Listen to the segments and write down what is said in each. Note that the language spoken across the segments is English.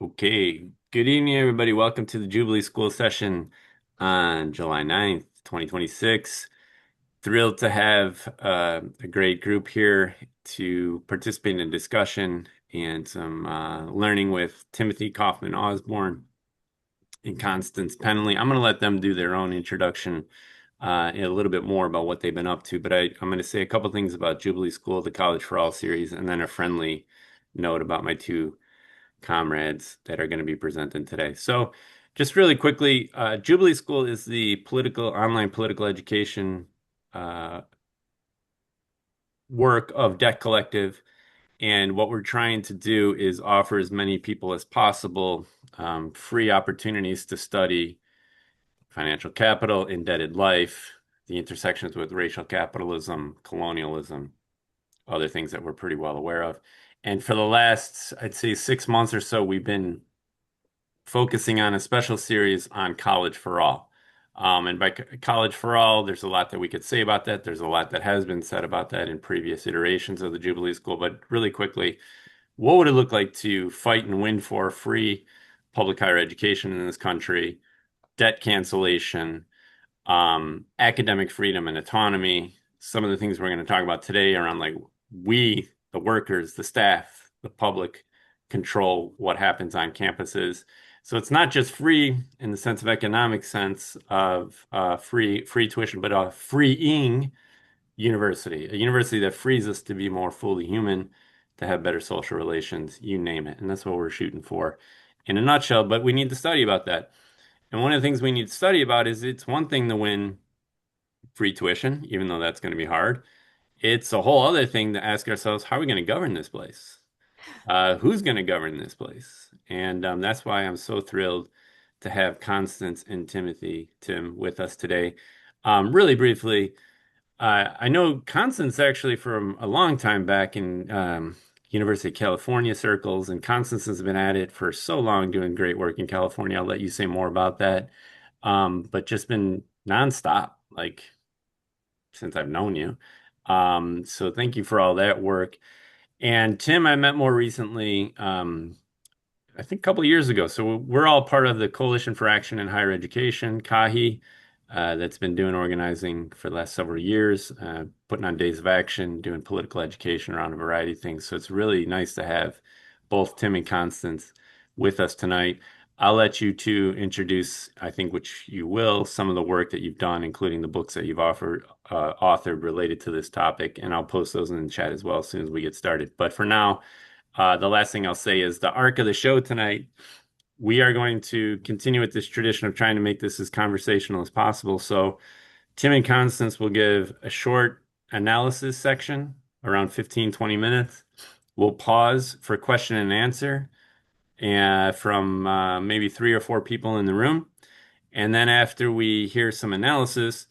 Okay, good evening, everybody. Welcome to the Jubilee School session on July 9th, 2026. Thrilled to have a great group here to participate in a discussion and some learning with Timothy Kaufman-Osborn and Constance Penley. I'm going to let them do their own introduction a little bit more about what they've been up to, but I'm going to say a couple things about Jubilee School, the College for All series, and then a friendly note about my two comrades that are going to be presented today. So just really quickly, Jubilee School is the online political education uh, work of Debt Collective. And what we're trying to do is offer as many people as possible free opportunities to study financial capital, indebted life, the intersections with racial capitalism, colonialism, other things that we're pretty well aware of. And for the last, I'd say 6 months or so, we've been focusing on a special series on College for All. And by College for All, there's a lot that we could say about that. There's a lot that has been said about that in previous iterations of the Jubilee School. But really quickly, what would it look like to fight and win for free public higher education in this country, debt cancellation, academic freedom and autonomy? Some of the things we're going to talk about today around like we, the workers, the staff, the public, control what happens on campuses. So it's not just free in the sense of economic sense of free tuition, but a freeing university, a university that frees us to be more fully human, to have better social relations, you name it. And that's what we're shooting for in a nutshell. But we need to study about that. And one of the things we need to study about is it's one thing to win free tuition, even though that's going to be hard. It's a whole other thing to ask ourselves, how are we going to govern this place? Who's going to govern this place? And that's why I'm so thrilled to have Constance and Tim, with us today. Really briefly, I know Constance actually from a long time back in University of California circles, and Constance has been at it for so long doing great work in California. I'll let you say more about that. But just been nonstop, like since I've known you. So thank you for all that work. And Tim, I met more recently, I think a couple of years ago. So we're all part of the Coalition for Action in Higher Education, CAHI, that's been doing organizing for the last several years, putting on days of action, doing political education around a variety of things. So it's really nice to have both Tim and Constance with us tonight. I'll let you two introduce, I think, which you will, some of the work that you've done, including the books that you've authored related to this topic, and I'll post those in the chat as well as soon as we get started. But for now, the last thing I'll say is the arc of the show tonight. We are going to continue with this tradition of trying to make this as conversational as possible. So Tim and Constance will give a short analysis section, around 15, 20 minutes. We'll pause for question and answer from maybe 3 or 4 people in the room. And then after we hear some analysis,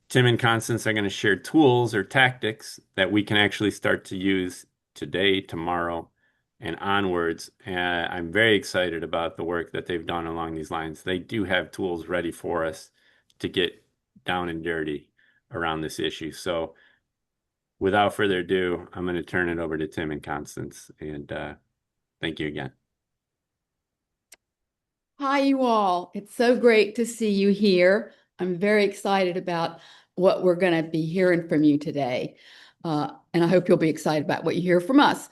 Tim and Constance are going to share tools or tactics that we can actually start to use today, tomorrow, and onwards. I'm very excited about the work that they've done along these lines. They do have tools ready for us to get down and dirty around this issue. So without further ado, I'm going to turn it over to Tim and Constance. And thank you again. Hi, you all. It's so great to see you here. I'm very excited about what we're going to be hearing from you today. And I hope you'll be excited about what you hear from us.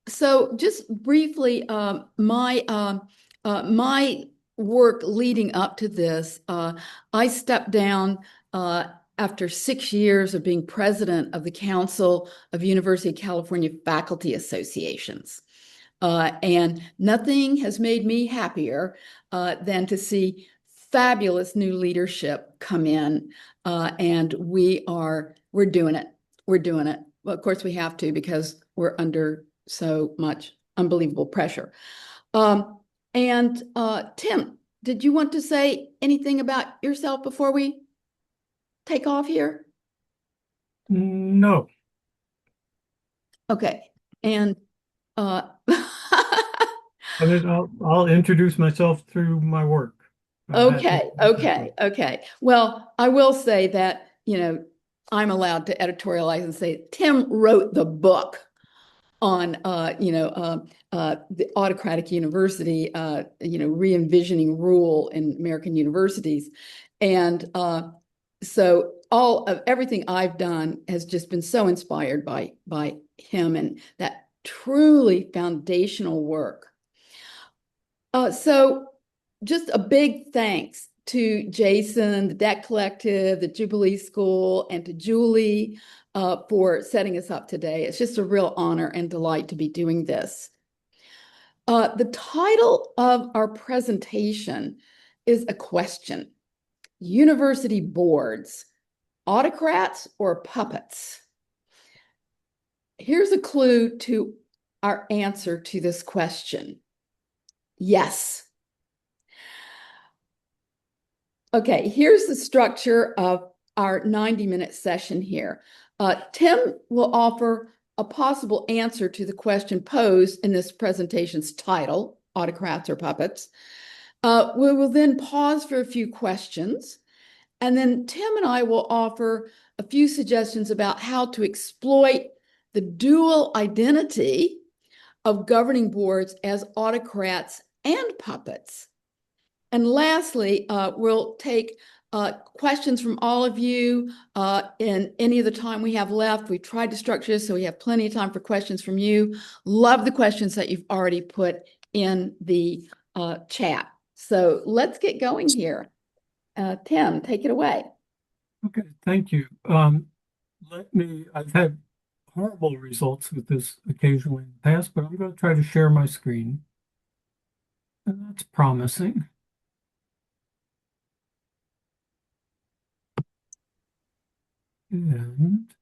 So just briefly, my work leading up to this, I stepped down after 6 years of being president of the Council of University of California Faculty Associations. And nothing has made me happier than to see fabulous new leadership come in. And we're doing it. We're doing it. Well, of course we have to because we're under so much unbelievable pressure. And Tim, did you want to say anything about yourself before we take off here? No. Okay. And I'll introduce myself through my work. Okay. Well, I will say that, I'm allowed to editorialize and say Tim wrote the book on the autocratic university, re-envisioning rule in American universities. And so all of everything I've done has just been so inspired by him and that truly foundational work. So just a big thanks to Jason, the Debt Collective, the Jubilee School, and to Julie for setting us up today. It's just a real honor and delight to be doing this. The title of our presentation is a question: University boards, autocrats or puppets? Here's a clue to our answer to this question. Yes. Okay, here's the structure of our 90-minute session here. Tim will offer a possible answer to the question posed in this presentation's title, Autocrats or Puppets. We will then pause for a few questions, and then Tim and I will offer a few suggestions about how to exploit the dual identity of governing boards as autocrats and puppets. And lastly, we'll take questions from all of you in any of the time we have left. We've tried to structure this so we have plenty of time for questions from you. Love the questions that you've already put in the chat. So let's get going here. Tim, take it away. Okay, thank you. I've had horrible results with this occasionally in the past, but I'm going to try to share my screen. And that's promising. And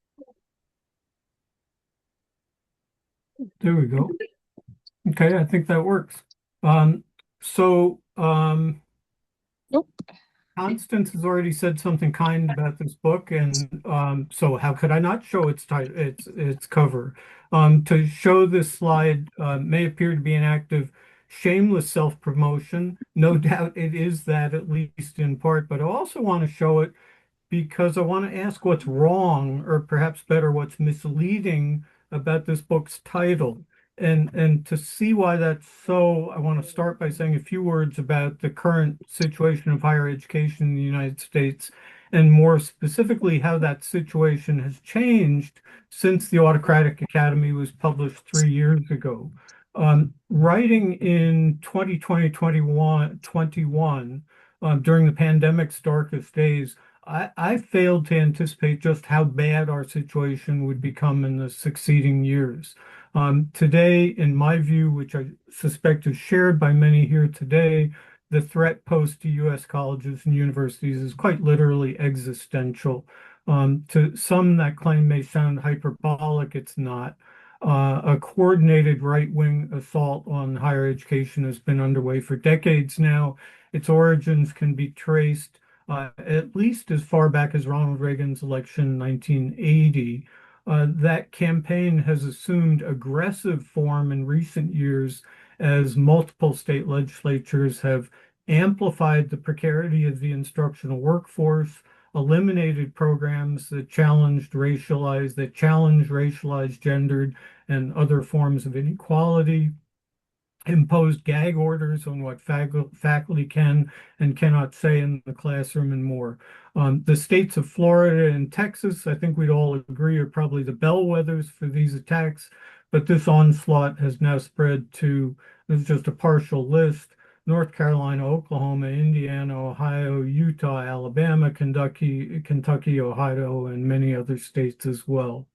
there we go. Okay, I think that works. So Nope. Constance has already said something kind about this book, and so how could I not show its title, its cover? To show this slide may appear to be an act of shameless self-promotion. No doubt it is that, at least in part, but I also want to show it because I want to ask what's wrong, or perhaps better, what's misleading about this book's title. And to see why that's so, I want to start by saying a few words about the current situation of higher education in the United States, and more specifically, how that situation has changed since the Autocratic Academy was published 3 years ago. Writing in 2020, 21, during the pandemic's darkest days, I failed to anticipate just how bad our situation would become in the succeeding years. Today, in my view, which I suspect is shared by many here today, the threat posed to U.S. colleges and universities is quite literally existential. To some, that claim may sound hyperbolic. It's not. A coordinated right-wing assault on higher education has been underway for decades now. Its origins can be traced at least as far back as Ronald Reagan's election in 1980. That campaign has assumed aggressive form in recent years as multiple state legislatures have amplified the precarity of the instructional workforce, eliminated programs that challenge racialized, gendered, and other forms of inequality, imposed gag orders on what faculty can and cannot say in the classroom, and more. The states of Florida and Texas, I think we'd all agree, are probably the bellwethers for these attacks, but this onslaught has now spread to, this is just a partial list, North Carolina, Oklahoma, Indiana, Ohio, Utah, Alabama, Kentucky, Ohio, and many other states as well.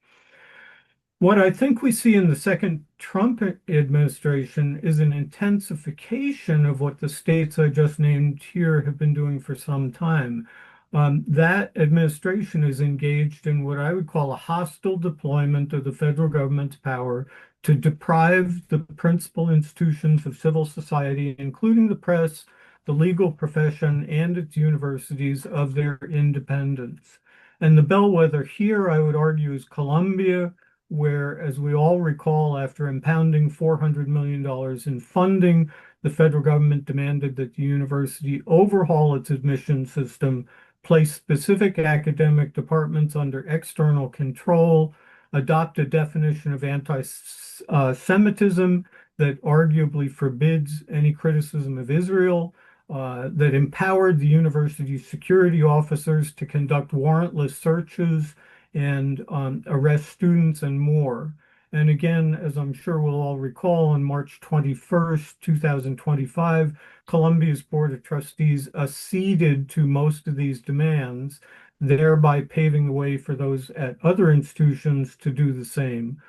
What I think we see in the second Trump administration is an intensification of what the states I just named here have been doing for some time. That administration is engaged in what I would call a hostile deployment of the federal government's power to deprive the principal institutions of civil society, including the press, the legal profession, and its universities, of their independence. And the bellwether here, I would argue, is Columbia, where, as we all recall, after impounding $400 million in funding, the federal government demanded that the university overhaul its admission system, place specific academic departments under external control, adopt a definition of anti-Semitism that arguably forbids any criticism of Israel, that empowered the university's security officers to conduct warrantless searches and arrest students and more. And again, as I'm sure we'll all recall, on March 21st, 2025, Columbia's Board of Trustees acceded to most of these demands, thereby paving the way for those at other institutions to do the same.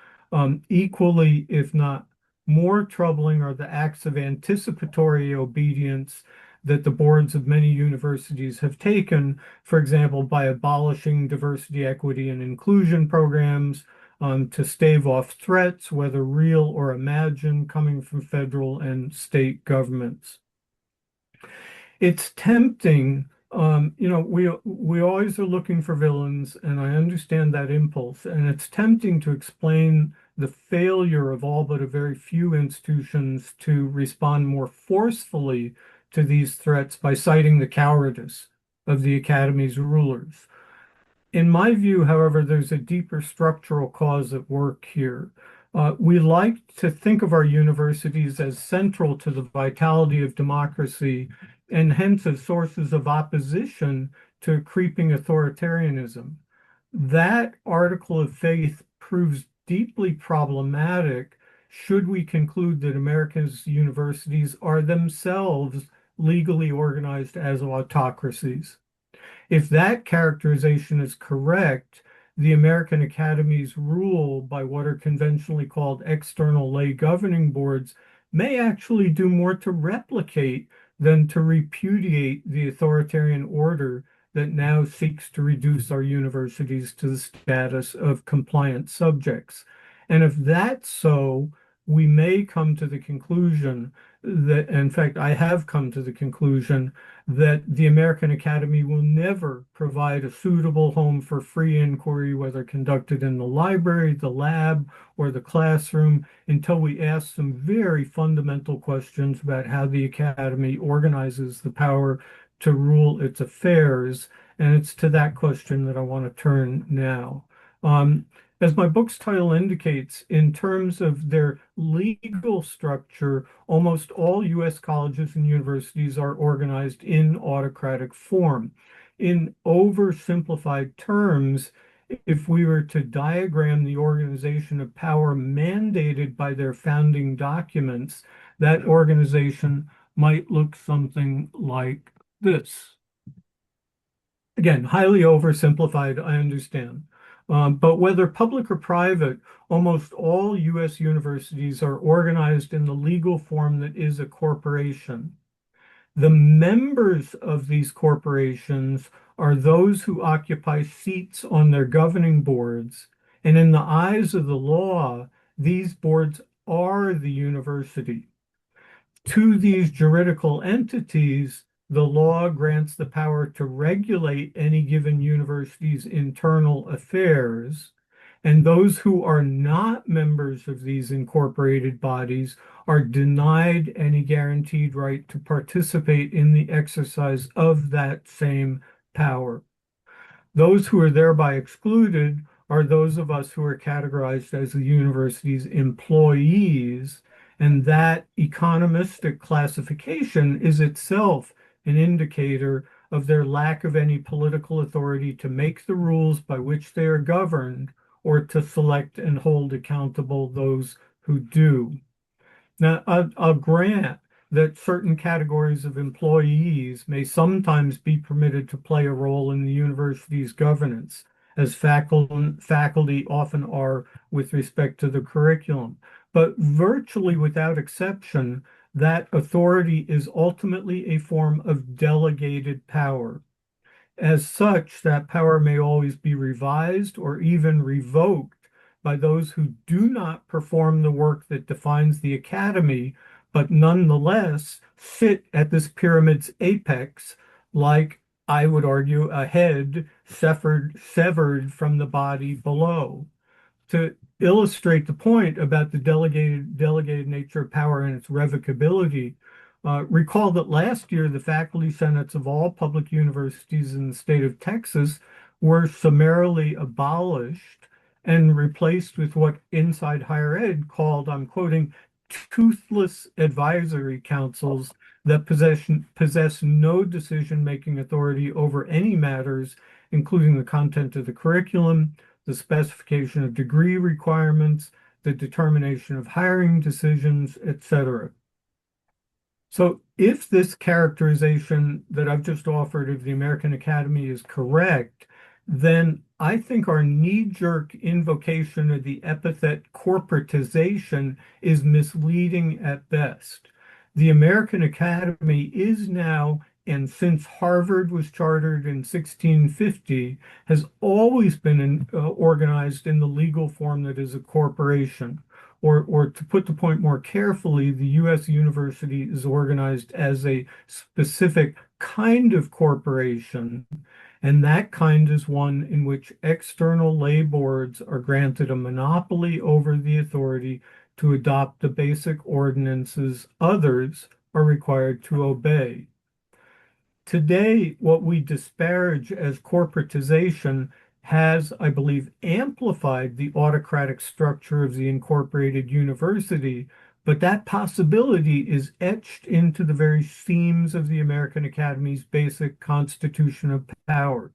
Equally, if not more troubling, are the acts of anticipatory obedience that the boards of many universities have taken, for example, by abolishing diversity, equity, and inclusion programs, to stave off threats, whether real or imagined, coming from federal and state governments. It's tempting, we always are looking for villains, and I understand that impulse, and it's tempting to explain the failure of all but a very few institutions to respond more forcefully to these threats by citing the cowardice of the Academy's rulers. In my view, however, there's a deeper structural cause at work here. We like to think of our universities as central to the vitality of democracy and hence as sources of opposition to creeping authoritarianism. That article of faith proves deeply problematic should we conclude that America's universities are themselves legally organized as autocracies. If that characterization is correct, the American Academy's rule by what are conventionally called external lay governing boards may actually do more to replicate than to repudiate the authoritarian order that now seeks to reduce our universities to the status of compliant subjects. And if that's so, we may come to the conclusion that, in fact, I have come to the conclusion that the American Academy will never provide a suitable home for free inquiry, whether conducted in the library, the lab, or the classroom, until we ask some very fundamental questions about how the Academy organizes the power to rule its affairs. And it's to that question that I want to turn now. As my book's title indicates, in terms of their legal structure, almost all U.S. colleges and universities are organized in autocratic form. In oversimplified terms, if we were to diagram the organization of power mandated by their founding documents, that organization might look something like this. Again, highly oversimplified, I understand. But whether public or private, almost all U.S. universities are organized in the legal form that is a corporation. The members of these corporations are those who occupy seats on their governing boards, and in the eyes of the law, these boards are the university. To these juridical entities, the law grants the power to regulate any given university's internal affairs, and those who are not members of these incorporated bodies are denied any guaranteed right to participate in the exercise of that same power. Those who are thereby excluded are those of us who are categorized as the university's employees, and that economistic classification is itself an indicator of their lack of any political authority to make the rules by which they are governed or to select and hold accountable those who do. Now, I'll grant that certain categories of employees may sometimes be permitted to play a role in the university's governance, as faculty often are with respect to the curriculum. But virtually without exception, that authority is ultimately a form of delegated power. As such, that power may always be revised or even revoked by those who do not perform the work that defines the academy, but nonetheless sit at this pyramid's apex, like I would argue a head severed from the body below. To illustrate the point about the delegated nature of power and its revocability, recall that last year the faculty senates of all public universities in the state of Texas were summarily abolished and replaced with what Inside Higher Ed called, I'm quoting, toothless advisory councils that possess no decision-making authority over any matters, including the content of the curriculum, the specification of degree requirements, the determination of hiring decisions, etc. So if this characterization that I've just offered of the American Academy is correct, then I think our knee-jerk invocation of the epithet corporatization is misleading at best. The American Academy is now, and since Harvard was chartered in 1650, has always been organized in the legal form that is a corporation. Or to put the point more carefully, the U.S. university is organized as a specific kind of corporation, and that kind is one in which external lay boards are granted a monopoly over the authority to adopt the basic ordinances others are required to obey. Today, what we disparage as corporatization has, I believe, amplified the autocratic structure of the incorporated university, but that possibility is etched into the very themes of the American Academy's basic constitution of power.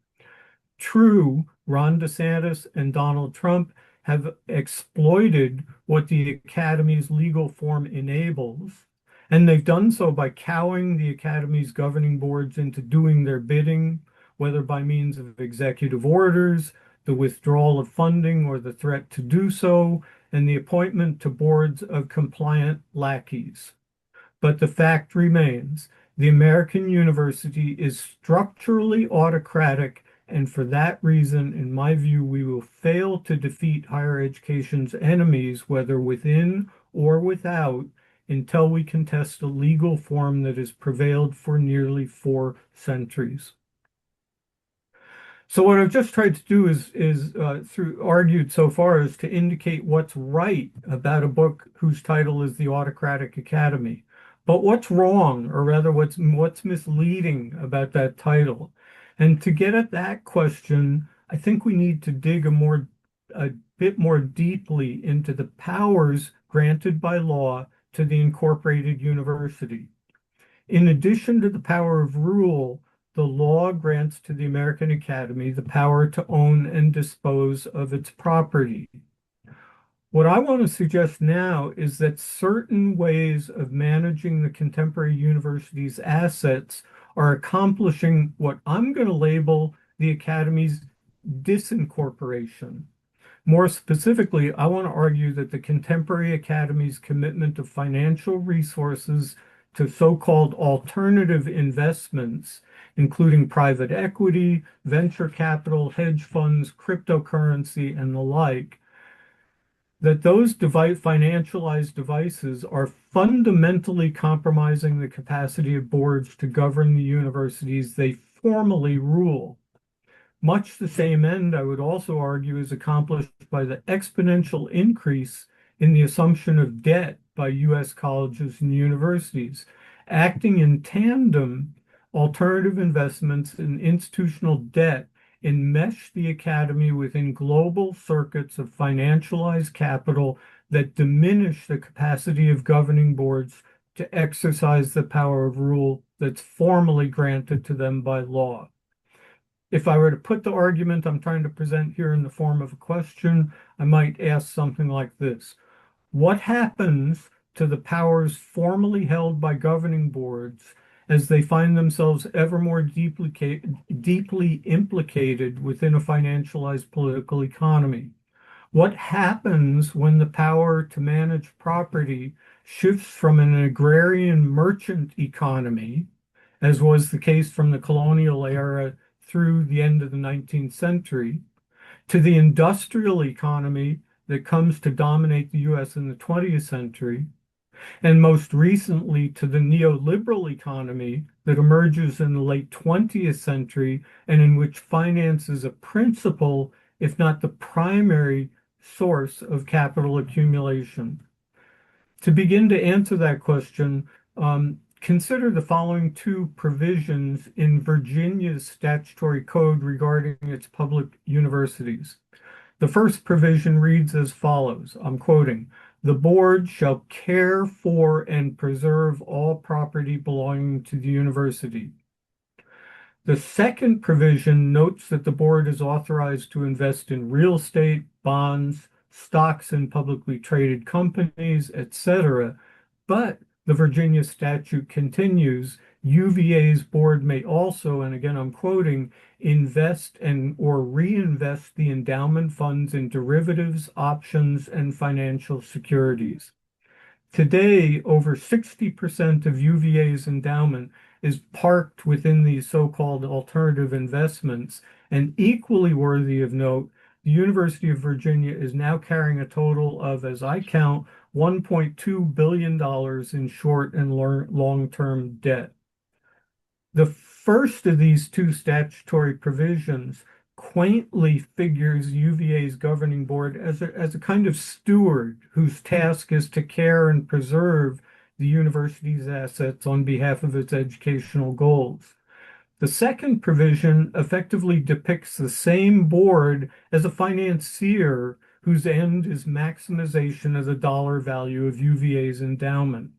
True, Ron DeSantis and Donald Trump have exploited what the Academy's legal form enables, and they've done so by cowing the Academy's governing boards into doing their bidding, whether by means of executive orders, the withdrawal of funding, or the threat to do so, and the appointment to boards of compliant lackeys. But the fact remains, the American university is structurally autocratic, and for that reason, in my view, we will fail to defeat higher education's enemies, whether within or without, until we contest a legal form that has prevailed for nearly 4 centuries. So what I've just tried to do is through argued so far is to indicate what's right about a book whose title is The Autocratic Academy. But what's wrong, or rather what's misleading about that title? And to get at that question, I think we need to dig a bit more deeply into the powers granted by law to the incorporated university. In addition to the power of rule, the law grants to the American Academy the power to own and dispose of its property. What I want to suggest now is that certain ways of managing the contemporary university's assets are accomplishing what I'm going to label the Academy's disincorporation. More specifically, I want to argue that the contemporary Academy's commitment of financial resources to so-called alternative investments, including private equity, venture capital, hedge funds, cryptocurrency, and the like, that those financialized devices are fundamentally compromising the capacity of boards to govern the universities they formally rule. Much the same end, I would also argue, is accomplished by the exponential increase in the assumption of debt by U.S. colleges and universities. Acting in tandem, alternative investments and institutional debt enmesh the academy within global circuits of financialized capital that diminish the capacity of governing boards to exercise the power of rule that's formally granted to them by law. If I were to put the argument I'm trying to present here in the form of a question, I might ask something like this. What happens to the powers formerly held by governing boards as they find themselves ever more deeply implicated within a financialized political economy? What happens when the power to manage property shifts from an agrarian merchant economy, as was the case from the colonial era through the end of the 19th century, to the industrial economy that comes to dominate the US in the 20th century, and most recently to the neoliberal economy that emerges in the late 20th century and in which finance is a principal, if not the primary, source of capital accumulation? To begin to answer that question, consider the following 2 provisions in Virginia's statutory code regarding its public universities. The first provision reads as follows, I'm quoting, "The board shall care for and preserve all property belonging to the university." The second provision notes that the board is authorized to invest in real estate, bonds, stocks in publicly traded companies, etc. But the Virginia statute continues, UVA's board may also, and again I'm quoting, invest and or reinvest the endowment funds in derivatives, options, and financial securities. Today, over 60% of UVA's endowment is parked within these so-called alternative investments, and equally worthy of note, the University of Virginia is now carrying a total of, as I count, $1.2 billion in short and long-term debt. The first of these two statutory provisions quaintly figures UVA's governing board as a kind of steward whose task is to care and preserve the university's assets on behalf of its educational goals. The second provision effectively depicts the same board as a financier whose end is maximization of the dollar value of UVA's endowment.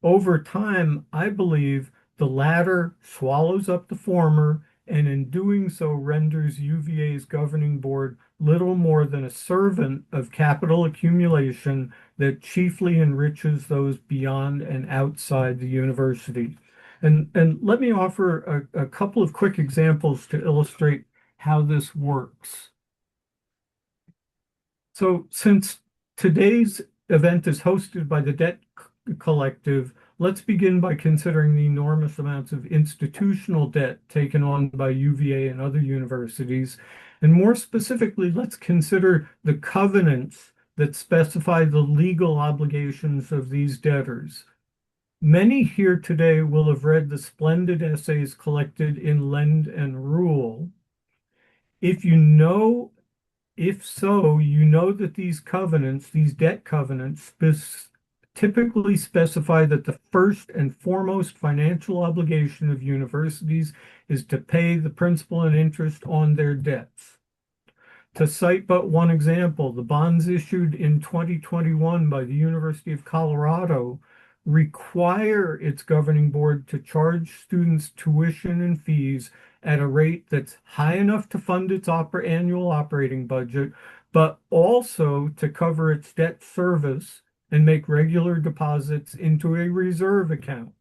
Over time, I believe the latter swallows up the former, and in doing so renders UVA's governing board little more than a servant of capital accumulation that chiefly enriches those beyond and outside the university. And let me offer a couple of quick examples to illustrate how this works. So since today's event is hosted by the Debt Collective, let's begin by considering the enormous amounts of institutional debt taken on by UVA and other universities. And more specifically, let's consider the covenants that specify the legal obligations of these debtors. Many here today will have read the splendid essays collected in Lend and Rule. If so, you know that these covenants, these debt covenants, typically specify that the first and foremost financial obligation of universities is to pay the principal and interest on their debts. To cite but one example, the bonds issued in 2021 by the University of Colorado require its governing board to charge students tuition and fees at a rate that's high enough to fund its annual operating budget, but also to cover its debt service and make regular deposits into a reserve account.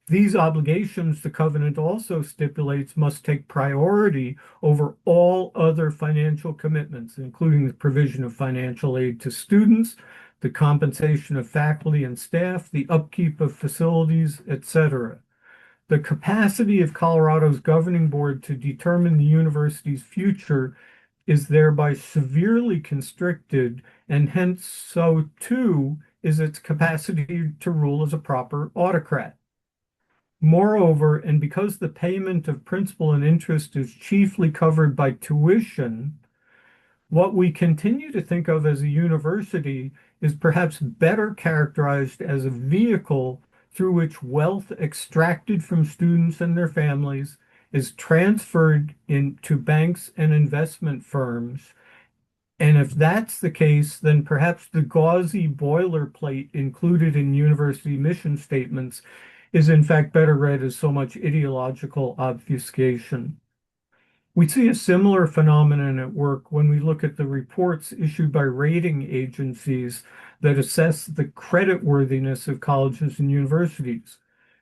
These obligations, the covenant also stipulates, must take priority over all other financial commitments, including the provision of financial aid to students, the compensation of faculty and staff, the upkeep of facilities, etc. The capacity of Colorado's governing board to determine the university's future is thereby severely constricted, and hence so too is its capacity to rule as a proper autocrat. Moreover, and because the payment of principal and interest is chiefly covered by tuition, what we continue to think of as a university is perhaps better characterized as a vehicle through which wealth extracted from students and their families is transferred into banks and investment firms. And if that's the case, then perhaps the gauzy boilerplate included in university mission statements is in fact better read as so much ideological obfuscation. We see a similar phenomenon at work when we look at the reports issued by rating agencies that assess the creditworthiness of colleges and universities.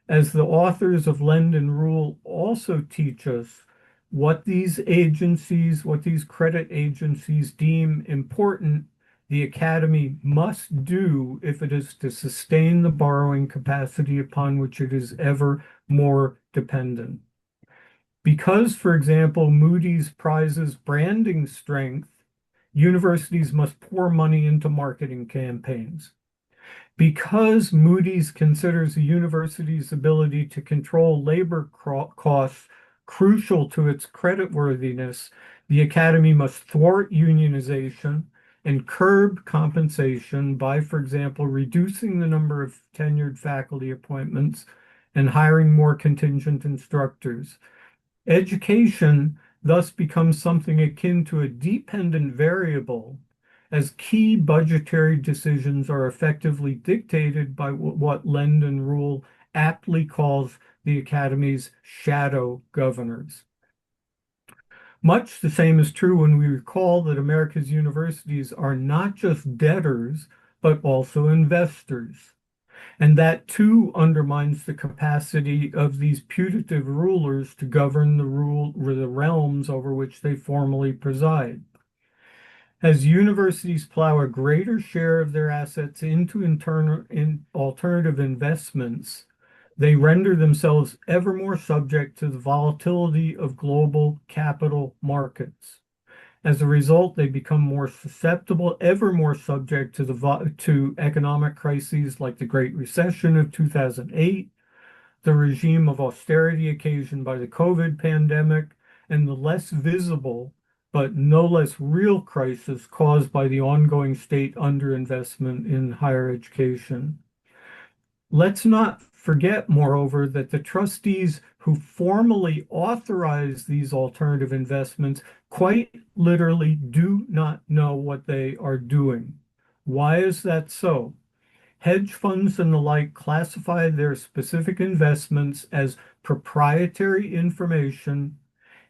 As the authors of Lend and Rule also teach us, what these credit agencies deem important, the academy must do if it is to sustain the borrowing capacity upon which it is ever more dependent. Because, for example, Moody's prizes branding strength, universities must pour money into marketing campaigns. Because Moody's considers a university's ability to control labor costs crucial to its creditworthiness, the academy must thwart unionization and curb compensation by, for example, reducing the number of tenured faculty appointments and hiring more contingent instructors. Education, thus becomes something akin to a dependent variable, as key budgetary decisions are effectively dictated by what Lyndon Rule aptly calls the Academy's shadow governors. Much the same is true when we recall that America's universities are not just debtors, but also investors. And that too undermines the capacity of these putative rulers to govern the realms over which they formally preside. As universities plow a greater share of their assets into alternative investments, they render themselves ever more subject to the volatility of global capital markets. As a result, they become more susceptible, ever more subject to economic crises like the Great Recession of 2008, the regime of austerity occasioned by the COVID pandemic, and the less visible but no less real crisis caused by the ongoing state underinvestment in higher education. Let's not forget, moreover, that the trustees who formally authorize these alternative investments quite literally do not know what they are doing. Why is that so? Hedge funds and the like classify their specific investments as proprietary information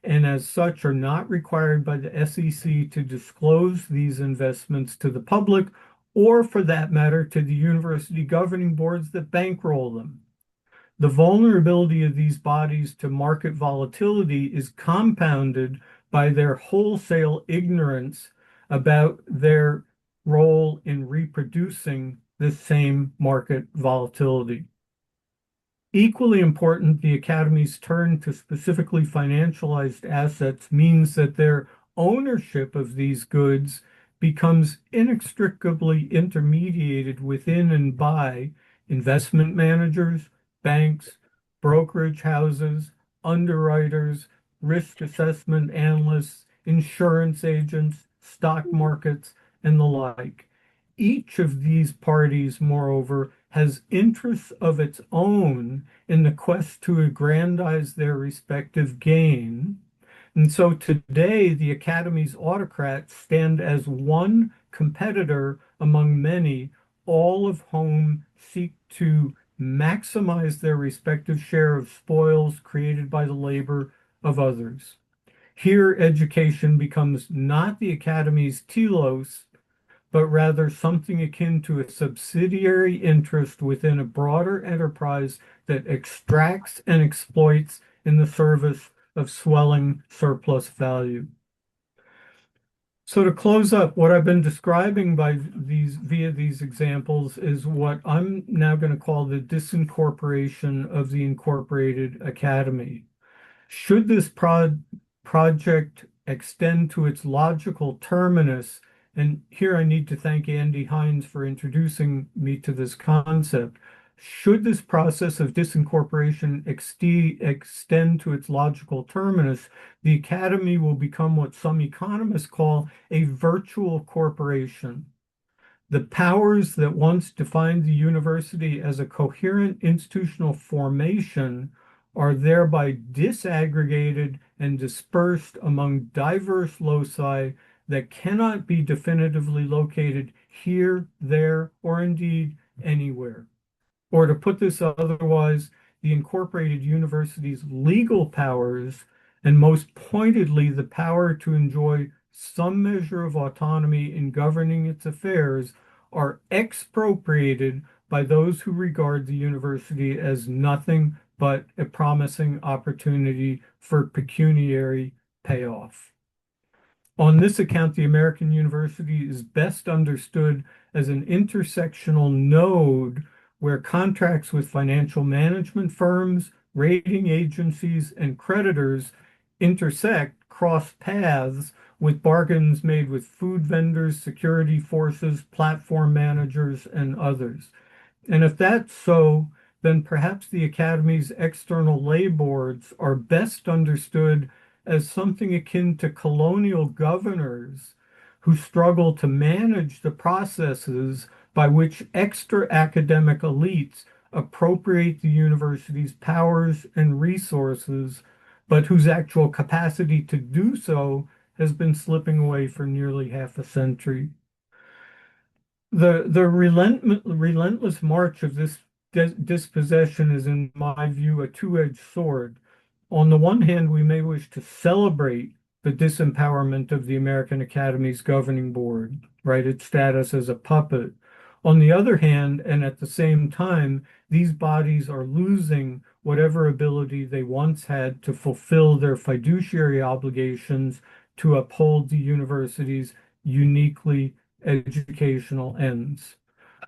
and as such are not required by the SEC to disclose these investments to the public or for that matter to the university governing boards that bankroll them. The vulnerability of these bodies to market volatility is compounded by their wholesale ignorance about their role in reproducing this same market volatility. Equally important, the Academy's turn to specifically financialized assets means that their ownership of these goods becomes inextricably intermediated within and by investment managers, banks, brokerage houses, underwriters, risk assessment analysts, insurance agents, stock markets, and the like. Each of these parties, moreover, has interests of its own in the quest to aggrandize their respective gain. And so today, the Academy's autocrats stand as one competitor among many, all of whom seek to maximize their respective share of spoils created by the labor of others. Here, education becomes not the Academy's telos, but rather something akin to a subsidiary interest within a broader enterprise that extracts and exploits in the service of swelling surplus value. So to close up, what I've been describing via these examples is what I'm now going to call the disincorporation of the incorporated academy. Should this project extend to its logical terminus, and here I need to thank Andy Hines for introducing me to this concept. Should this process of disincorporation extend to its logical terminus, the Academy will become what some economists call a virtual corporation. The powers that once defined the university as a coherent institutional formation are thereby disaggregated and dispersed among diverse loci that cannot be definitively located here, there, or indeed anywhere. Or to put this otherwise, the incorporated university's legal powers, and most pointedly the power to enjoy some measure of autonomy in governing its affairs, are expropriated by those who regard the university as nothing but a promising opportunity for pecuniary payoff. On this account, the American university is best understood as an intersectional node where contracts with financial management firms, rating agencies, and creditors intersect, cross paths with bargains made with food vendors, security forces, platform managers, and others. And if that's so, then perhaps the Academy's external lay boards are best understood as something akin to colonial governors who struggle to manage the processes by which extra academic elites appropriate the university's powers and resources but whose actual capacity to do so has been slipping away for nearly half a century. The relentless march of this dispossession is, in my view, a two-edged sword. On the one hand, we may wish to celebrate the disempowerment of the American Academy's governing board, right? Its status as a puppet. On the other hand, and at the same time, these bodies are losing whatever ability they once had to fulfill their fiduciary obligations to uphold the university's uniquely educational ends.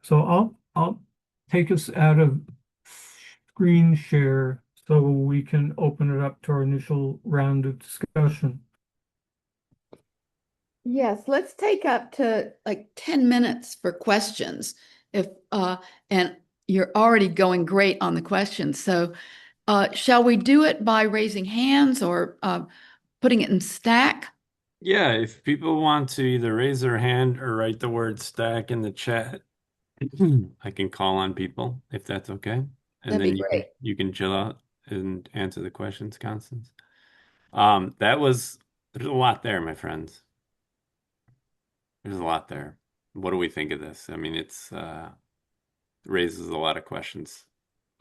So I'll take us out of screen share so we can open it up to our initial round of discussion. Yes, let's take up to like 10 minutes for questions. If and you're already going great on the questions. So shall we do it by raising hands or putting it in stack? Yeah, if people want to either raise their hand or write the word stack in the chat, I can call on people if that's okay. And That'd be then great. you can chill out and answer the questions, Constance. There's a lot there, my friends. There's a lot there. What do we think of this? I mean, it's raises a lot of questions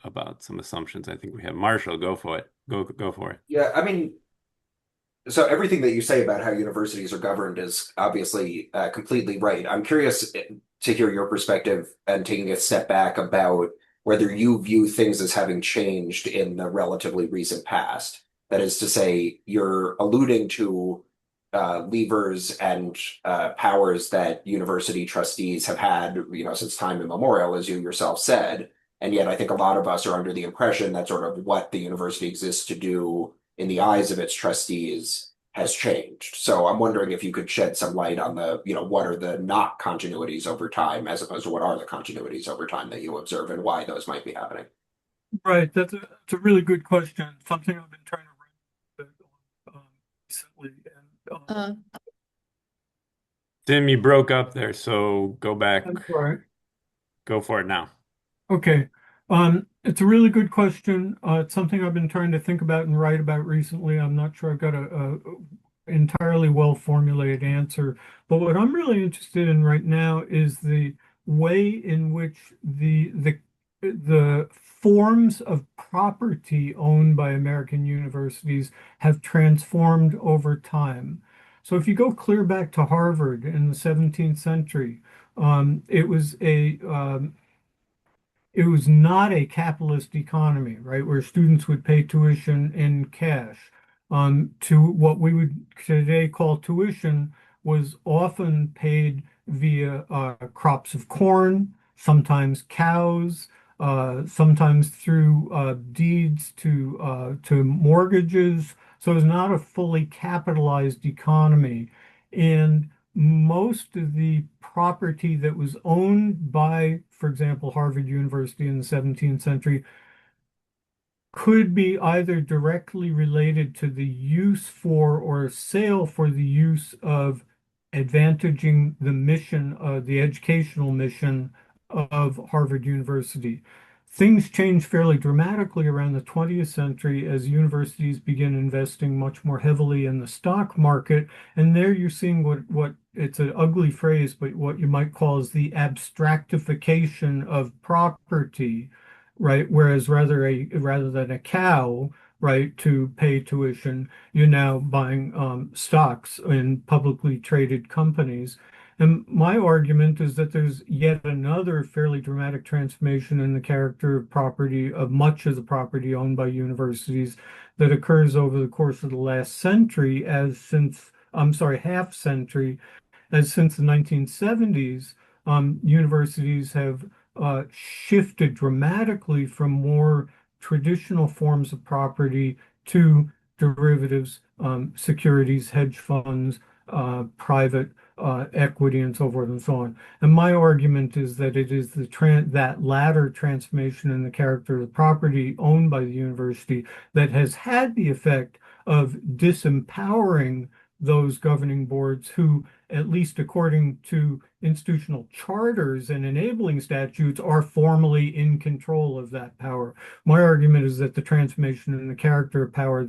about some assumptions I think we have. Marshall, go for it. Go for it. Yeah, I mean, so everything that you say about how universities are governed is obviously completely right. I'm curious to hear your perspective and taking a step back about whether you view things as having changed in the relatively recent past. That is to say, you're alluding to levers and powers that university trustees have had, since time immemorial, as you yourself said. And yet, I think a lot of us are under the impression that sort of what the university exists to do in the eyes of its trustees has changed. So I'm wondering if you could shed some light on what are the not continuities over time, as opposed to what are the continuities over time that you observe and why those might be happening. Right, that's a really good question. Something I've been trying to write recently. And Tim, you broke up there, so go back. I'm sorry. Go for it now. Okay. It's a really good question. It's something I've been trying to think about and write about recently. I'm not sure I've got a entirely well formulated answer, but what I'm really interested in right now is the way in which the forms of property owned by American universities have transformed over time. So if you go clear back to Harvard in the 17th century, it was it was not a capitalist economy, right, where students would pay tuition in cash. To what we would today call tuition was often paid via crops of corn, sometimes cows, sometimes through deeds to mortgages. So it's not a fully capitalized economy. And most of the property that was owned by, for example, Harvard University in the 17th century could be either directly related to the use for or sale for the use of advantaging the mission, the educational mission of Harvard University. Things changed fairly dramatically around the 20th century as universities began investing much more heavily in the stock market. And there you're seeing what it's an ugly phrase, but what you might call is the abstractification of property, right? Whereas rather than a cow, right, to pay tuition, you're now buying stocks in publicly traded companies. And my argument is that there's yet another fairly dramatic transformation in the character of property, of much of the property owned by universities that occurs over the course of the last century, half century, as since the 1970s, universities have shifted dramatically from more traditional forms of property to derivatives, securities, hedge funds, private equity, and so forth and so on. And my argument is that it is that latter transformation in the character of the property owned by the university that has had the effect of disempowering those governing boards who, at least according to institutional charters and enabling statutes, are formally in control of that power. My argument is that the transformation in the character of power,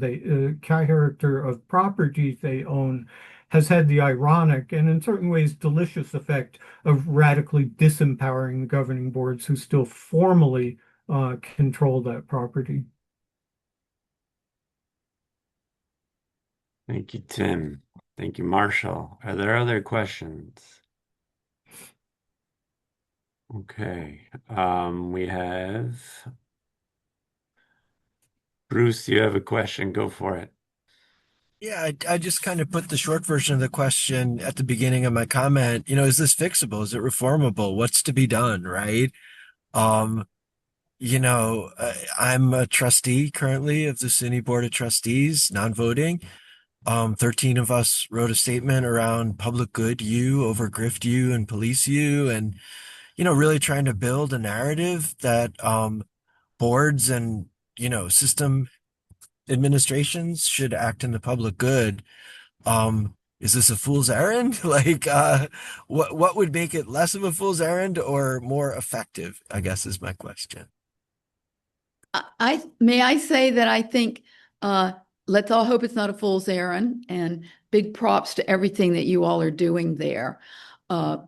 character of property they own, has had the ironic and in certain ways delicious effect of radically disempowering the governing boards who still formally control that property. Thank you, Tim. Thank you, Marshall. Are there other questions? Okay. We have Bruce, you have a question. Go for it. Yeah, I just kind of put the short version of the question at the beginning of my comment. Is this fixable? Is it reformable? What's to be done, right? Um, I'm a trustee currently of the SUNY Board of Trustees, non-voting. 13 of us wrote a statement around public good you over grift you and police you, and really trying to build a narrative that boards and system administrations should act in the public good. Is this a fool's errand? Like, what would make it less of a fool's errand or more effective, I guess is my question. May I say that I think let's all hope it's not a fool's errand, and big props to everything that you all are doing there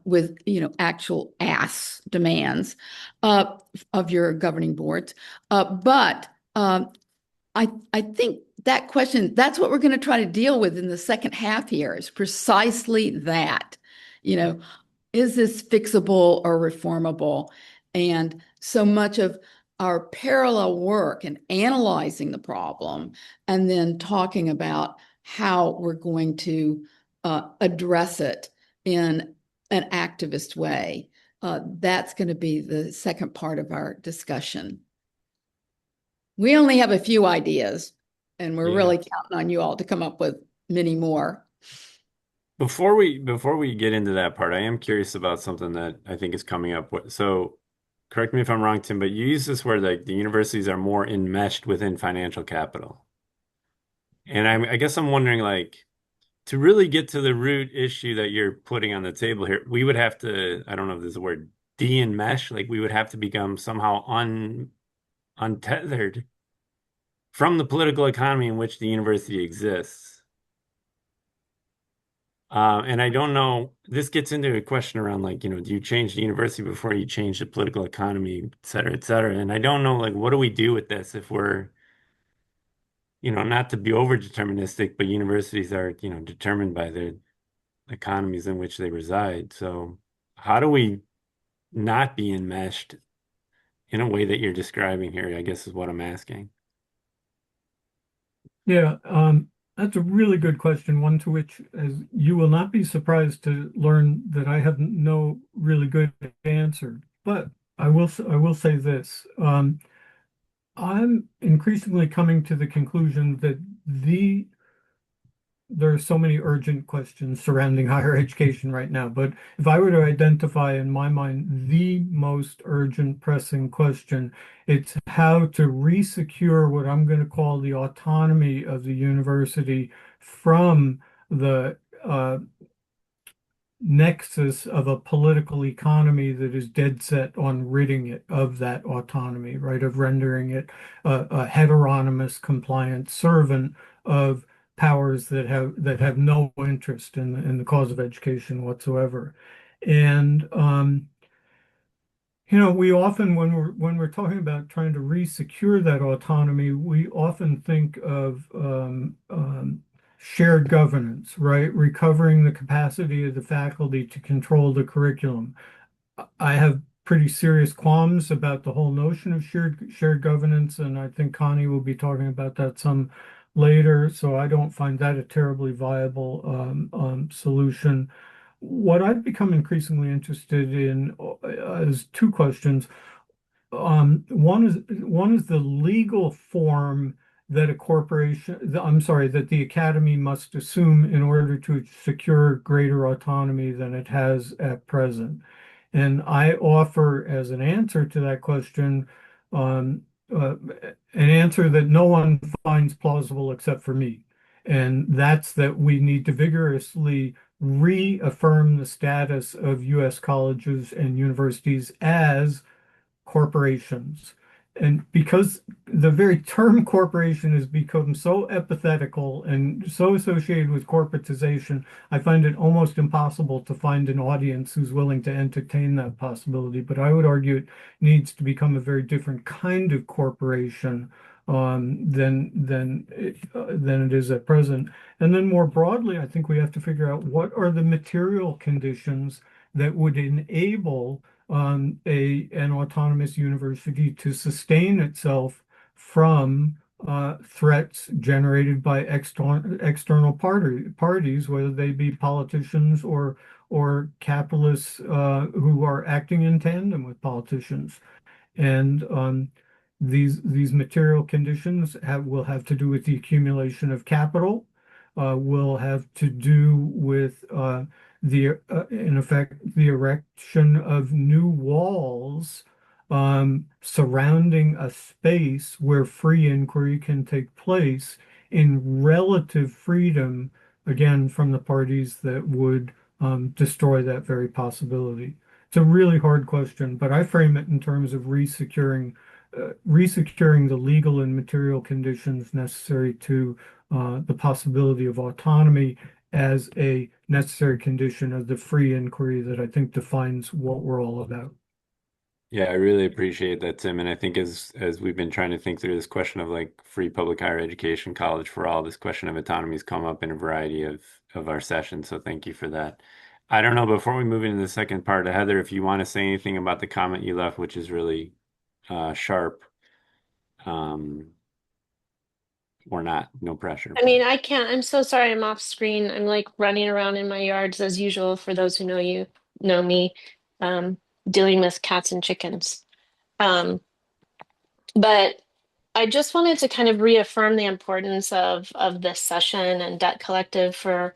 with actual ass demands of your governing boards. But I think that question, that's what we're going to try to deal with in the second half here, is precisely that. Is this fixable or reformable? And so much of our parallel work and analyzing the problem and then talking about how we're going to address it in an activist way. That's going to be the second part of our discussion. We only have a few ideas, and we're really counting on you all to come up with many more. Before we get into that part, I am curious about something that I think is coming up. So, correct me if I'm wrong, Tim, but you use this word like the universities are more enmeshed within financial capital. And I guess I'm wondering, like, to really get to the root issue that you're putting on the table here, we would have to, I don't know if there's a word, de-enmesh, like we would have to become somehow untethered from the political economy in which the university exists. And I don't know, this gets into a question around like, do you change the university before you change the political economy, et cetera, et cetera. And I don't know, like, what do we do with this if we're, not to be over deterministic, but universities are, determined by the economies in which they reside. So how do we not be enmeshed in a way that you're describing here, I guess is what I'm asking. Yeah, that's a really good question, one to which, as you will not be surprised to learn that I have no really good answer. But I will say this: I'm increasingly coming to the conclusion that there are so many urgent questions surrounding higher education right now. But if I were to identify in my mind the most urgent pressing question, it's how to resecure what I'm going to call the autonomy of the university from the nexus of a political economy that is dead set on ridding it of that autonomy, right? Of rendering it a heteronymous compliant servant of powers that have no interest in the cause of education whatsoever. And we often, when we're talking about trying to resecure that autonomy, we often think of shared governance, right? Recovering the capacity of the faculty to control the curriculum. I have pretty serious qualms about the whole notion of shared governance, and I think Connie will be talking about that some later. So I don't find that a terribly viable solution. What I've become increasingly interested in is two questions. One is the legal form that a corporation, I'm sorry, that the academy must assume in order to secure greater autonomy than it has at present. And I offer as an answer to that question an answer that no one finds plausible except for me. And that's that we need to vigorously reaffirm the status of U.S. colleges and universities as corporations. And because the very term corporation has become so epithetical and so associated with corporatization, I find it almost impossible to find an audience who's willing to entertain that possibility. But I would argue it needs to become a very different kind of corporation than it is at present. And then more broadly, I think we have to figure out what are the material conditions that would enable an autonomous university to sustain itself from threats generated by external parties, whether they be politicians or capitalists who are acting in tandem with politicians. And these material conditions will have to do with the accumulation of capital, will have to do with in effect, the erection of new walls surrounding a space where free inquiry can take place in relative freedom, again, from the parties that would destroy that very possibility. It's a really hard question, but I frame it in terms of resecuring the legal and material conditions necessary to the possibility of autonomy as a necessary condition of the free inquiry that I think defines what we're all about. Yeah, I really appreciate that, Tim. And I think as we've been trying to think through this question of like free public higher education, college for all, this question of autonomy has come up in a variety of our sessions. So thank you for that. I don't know, before we move into the second part, Heather, if you want to say anything about the comment you left, which is really sharp, um, or not, no pressure. I mean, I can't. I'm so sorry I'm off screen. I'm like running around in my yards as usual for those who know me, um, dealing with cats and chickens. Um, but I just wanted to kind of reaffirm the importance of this session and Debt Collective for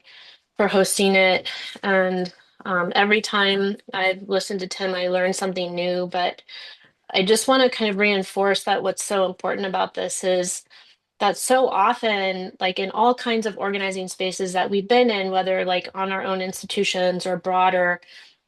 hosting it. And every time I've listened to Tim, I learned something new. But I just want to kind of reinforce that what's so important about this is that so often, like in all kinds of organizing spaces that we've been in, whether like on our own institutions or broader,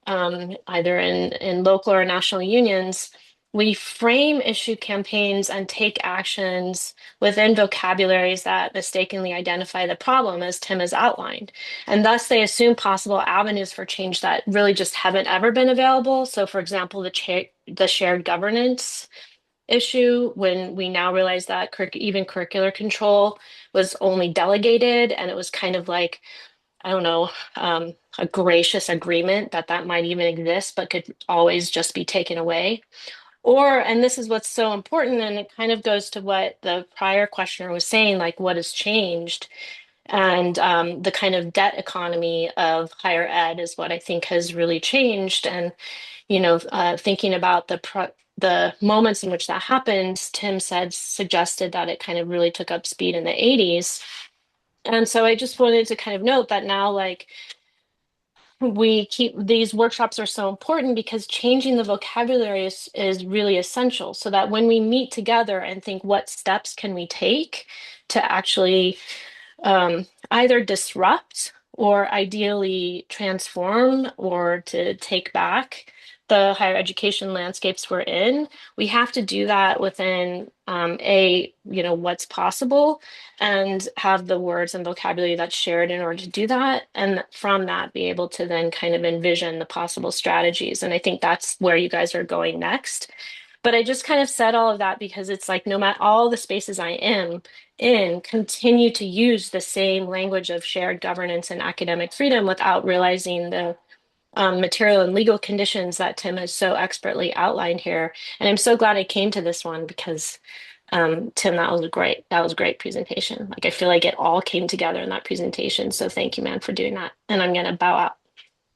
either in local or national unions, we frame issue campaigns and take actions within vocabularies that mistakenly identify the problem, as Tim has outlined. And thus, they assume possible avenues for change that really just haven't ever been available. So, for example, the shared governance issue, when we now realize that even curricular control was only delegated, and it was kind of like, I don't know, a gracious agreement that that might even exist, but could always just be taken away. Or, and this is what's so important, and it kind of goes to what the prior questioner was saying, like what has changed. And the kind of debt economy of higher ed is what I think has really changed. And thinking about the moments in which that happened, Tim suggested that it kind of really took up speed in the 80s. And so I just wanted to kind of note that now, like, we keep these workshops are so important because changing the vocabulary is really essential, so that when we meet together and think what steps can we take to actually either disrupt or ideally transform or to take back the higher education landscapes we're in, we have to do that within what's possible, and have the words and vocabulary that's shared in order to do that. And from that, be able to then kind of envision the possible strategies. And I think that's where you guys are going next. But I just kind of said all of that because it's like, no matter all the spaces I am in, continue to use the same language of shared governance and academic freedom without realizing the material and legal conditions that Tim has so expertly outlined here. And I'm so glad I came to this one because Tim, that was great. That was a great presentation. Like, I feel like it all came together in that presentation. So thank you, man, for doing that. And I'm gonna bow out.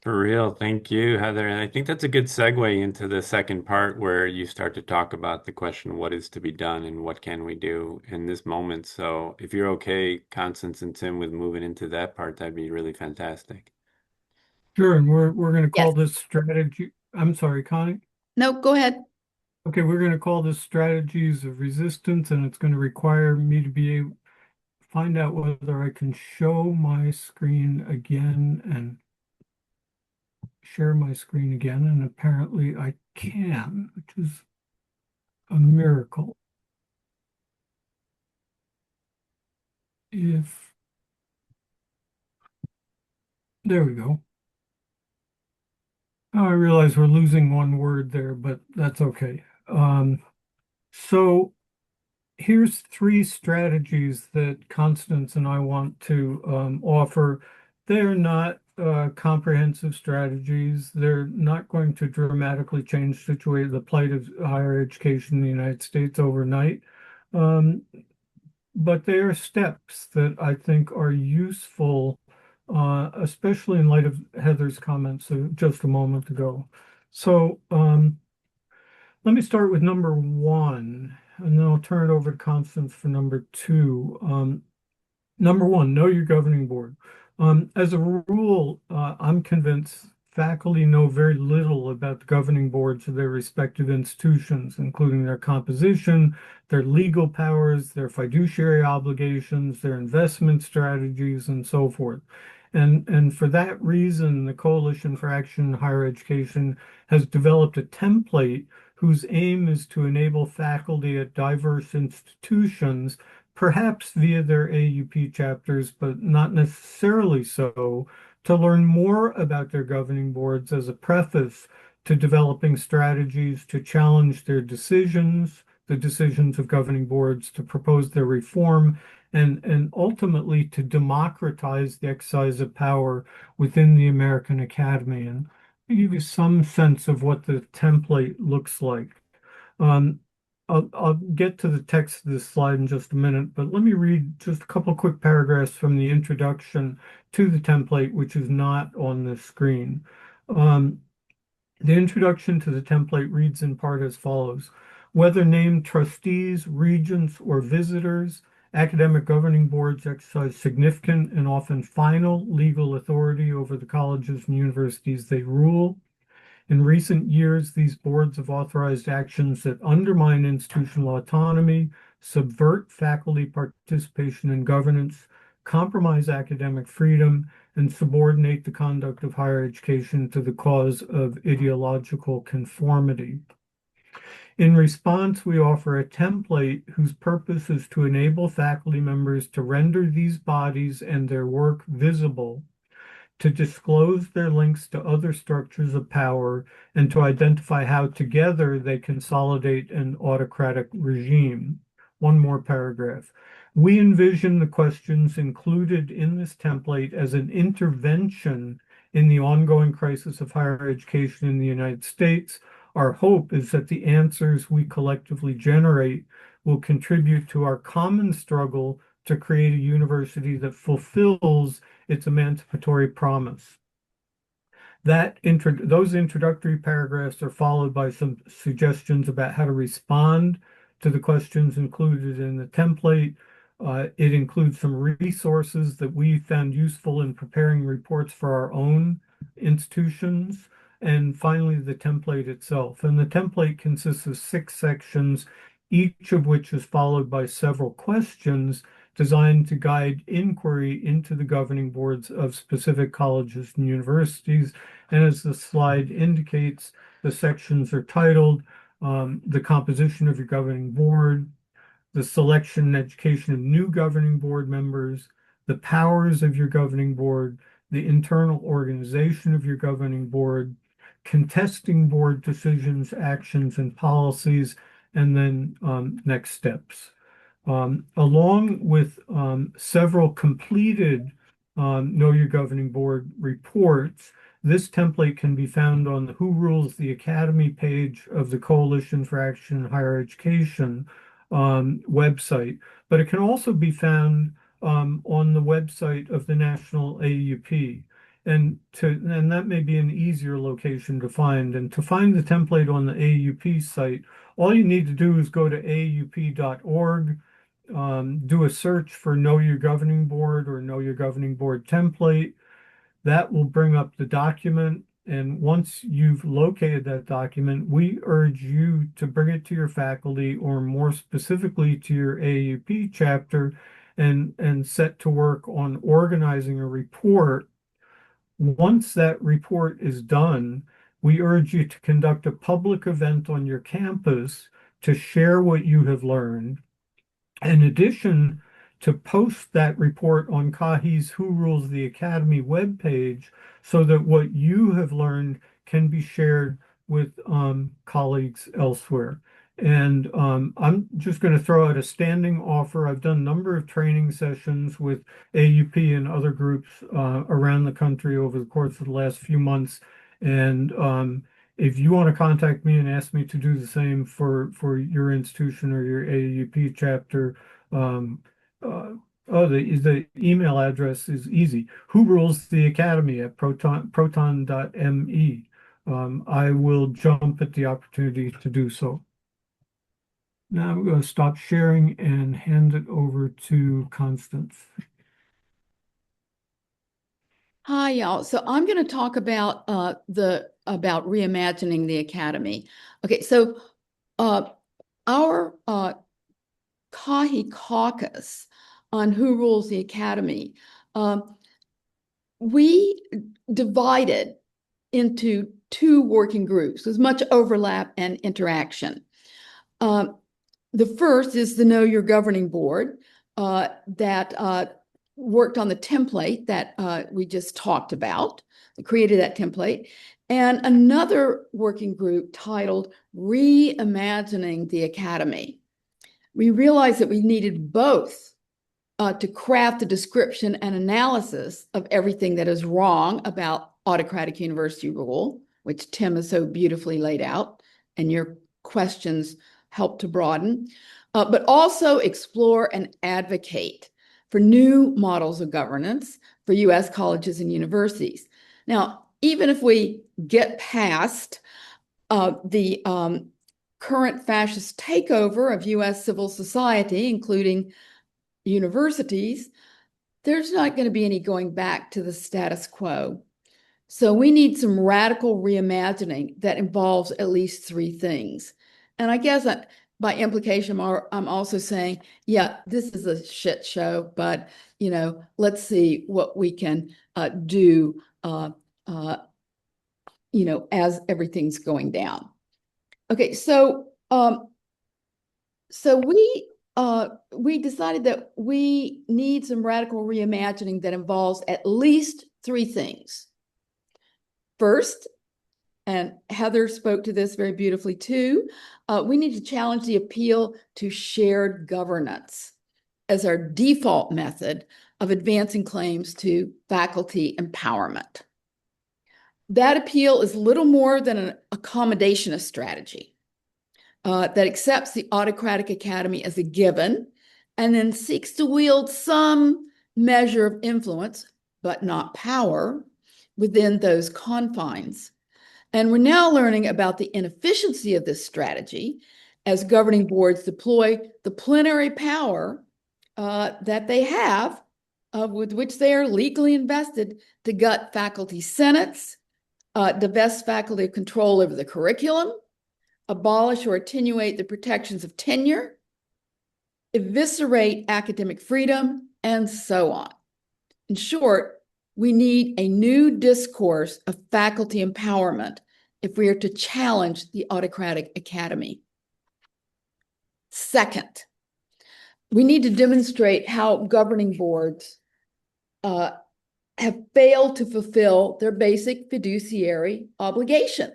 For real. Thank you, Heather. And I think that's a good segue into the second part where you start to talk about the question, what is to be done and what can we do in this moment? So if you're okay, Constance and Tim, with moving into that part, that'd be really fantastic. Sure, and we're going to Yes. call this strategy. I'm sorry, Connie. No, go ahead. Okay, we're going to call this strategies of resistance, and it's going to require me to be find out whether I can show my screen again and share my screen again, and apparently I can, which is a miracle. If there we go. Oh, I realize we're losing one word there, but that's okay. So here's three strategies that Constance and I want to offer. They're not comprehensive strategies. They're not going to dramatically change the plight of higher education in the United States overnight. But they are steps that I think are useful, especially in light of Heather's comments just a moment ago. So let me start with number one, and then I'll turn it over to Constance for number two. Number one, know your governing board. As a rule, I'm convinced faculty know very little about the governing boards of their respective institutions, including their composition, their legal powers, their fiduciary obligations, their investment strategies, and so forth. And for that reason, the Coalition for Action in Higher Education has developed a template whose aim is to enable faculty at diverse institutions, perhaps via their AUP chapters, but not necessarily so, to learn more about their governing boards as a preface to developing strategies to challenge their decisions, the decisions of governing boards, to propose their reform, and ultimately to democratize the exercise of power within the American Academy. And I'll give you some sense of what the template looks like. I'll get to the text of this slide in just a minute, but let me read just a couple quick paragraphs from the introduction to the template, which is not on the screen. The introduction to the template reads in part as follows. Whether named trustees, regents, or visitors, academic governing boards exercise significant and often final legal authority over the colleges and universities they rule. In recent years, these boards have authorized actions that undermine institutional autonomy, subvert faculty participation in governance, compromise academic freedom, and subordinate the conduct of higher education to the cause of ideological conformity. In response, we offer a template whose purpose is to enable faculty members to render these bodies and their work visible, to disclose their links to other structures of power, and to identify how together they consolidate an autocratic regime. One more paragraph. We envision the questions included in this template as an intervention in the ongoing crisis of higher education in the United States. Our hope is that the answers we collectively generate will contribute to our common struggle to create a university that fulfills its emancipatory promise. Those introductory paragraphs are followed by some suggestions about how to respond to the questions included in the template. It includes some resources that we found useful in preparing reports for our own institutions. And finally, the template itself. And the template consists of 6 sections, each of which is followed by several questions designed to guide inquiry into the governing boards of specific colleges and universities. And as the slide indicates, the sections are titled The Composition of Your Governing Board, the Selection and Education of New Governing Board Members, the Powers of Your Governing Board, the Internal Organization of Your Governing Board, Contesting Board Decisions, Actions, and Policies, and then next steps. Along with several completed Know Your Governing Board reports, this template can be found on the Who Rules the Academy page of the Coalition for Action in Higher Education website, but it can also be found on the website of the National AUP. And that may be an easier location to find. And to find the template on the AUP site, all you need to do is go to aup.org, do a search for Know Your Governing Board or Know Your Governing Board template. That will bring up the document. And once you've located that document, we urge you to bring it to your faculty, or more specifically to your AUP chapter, and set to work on organizing a report. Once that report is done, we urge you to conduct a public event on your campus to share what you have learned. In addition, to post that report on CAHI's Who Rules the Academy webpage so that what you have learned can be shared with colleagues elsewhere. And I'm just going to throw out a standing offer. I've done a number of training sessions with AUP and other groups around the country over the course of the last few months. And if you want to contact me and ask me to do the same for your institution or your AUP chapter, the email address is easy. Who rules the academy at proton.me. I will jump at the opportunity to do so. Now I'm going to stop sharing and hand it over to Constance. Hi, y'all. So I'm going to talk about about reimagining the academy. Okay, so our CAHI caucus on who rules the academy, we divided into two working groups with much overlap and interaction. The first is the Know Your Governing Board that worked on the template that we just talked about, created that template, and another working group titled Reimagining the Academy. We realized that we needed both to craft a description and analysis of everything that is wrong about autocratic university rule, which Tim has so beautifully laid out, and your questions help to broaden, but also explore and advocate for new models of governance for U.S. colleges and universities. Now, even if we get past the current fascist takeover of U.S. civil society, including universities, there's not going to be any going back to the status quo. So we need some radical reimagining that involves at least three things. And I guess by implication, I'm also saying, yeah, this is a shit show, but let's see what we can do, as everything's going down. Okay, so we decided that we need some radical reimagining that involves at least three things. First, and Heather spoke to this very beautifully too, we need to challenge the appeal to shared governance as our default method of advancing claims to faculty empowerment. That appeal is little more than an accommodationist strategy that accepts the Autocratic Academy as a given and then seeks to wield some measure of influence, but not power, within those confines. And we're now learning about the inefficiency of this strategy as governing boards deploy the plenary power that they have, with which they are legally invested to gut faculty senates, divest faculty of control over the curriculum, abolish or attenuate the protections of tenure, eviscerate academic freedom, and so on. In short, we need a new discourse of faculty empowerment if we are to challenge the Autocratic Academy. Second, we need to demonstrate how governing boards have failed to fulfill their basic fiduciary obligation.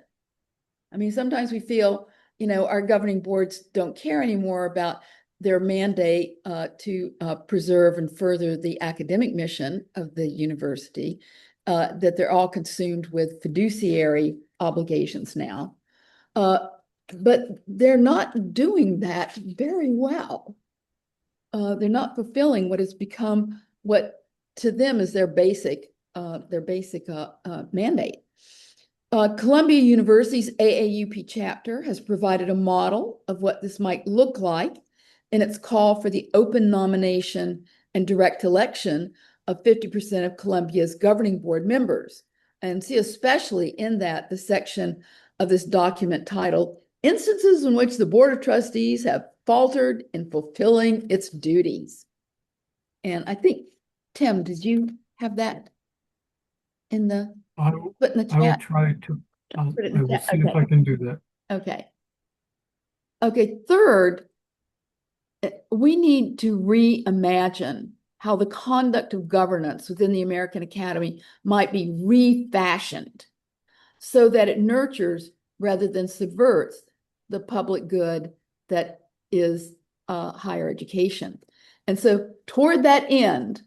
I mean, sometimes we feel, our governing boards don't care anymore about their mandate to preserve and further the academic mission of the university, that they're all consumed with fiduciary obligations now. But they're not doing that very well. They're not fulfilling what has become what to them is their basic mandate. Columbia University's AAUP chapter has provided a model of what this might look like in its call for the open nomination and direct election of 50% of Columbia's governing board members. And see especially in that the section of this document titled Instances in which the Board of Trustees have faltered in fulfilling its duties. And I think, Tim, did you have that in the, I, put in the I will chat? try to, Put it I in the will chat. see if I can do that. Okay. Okay, third, we need to reimagine how the conduct of governance within the American Academy might be refashioned so that it nurtures rather than subverts the public good that is higher education. And so toward that end,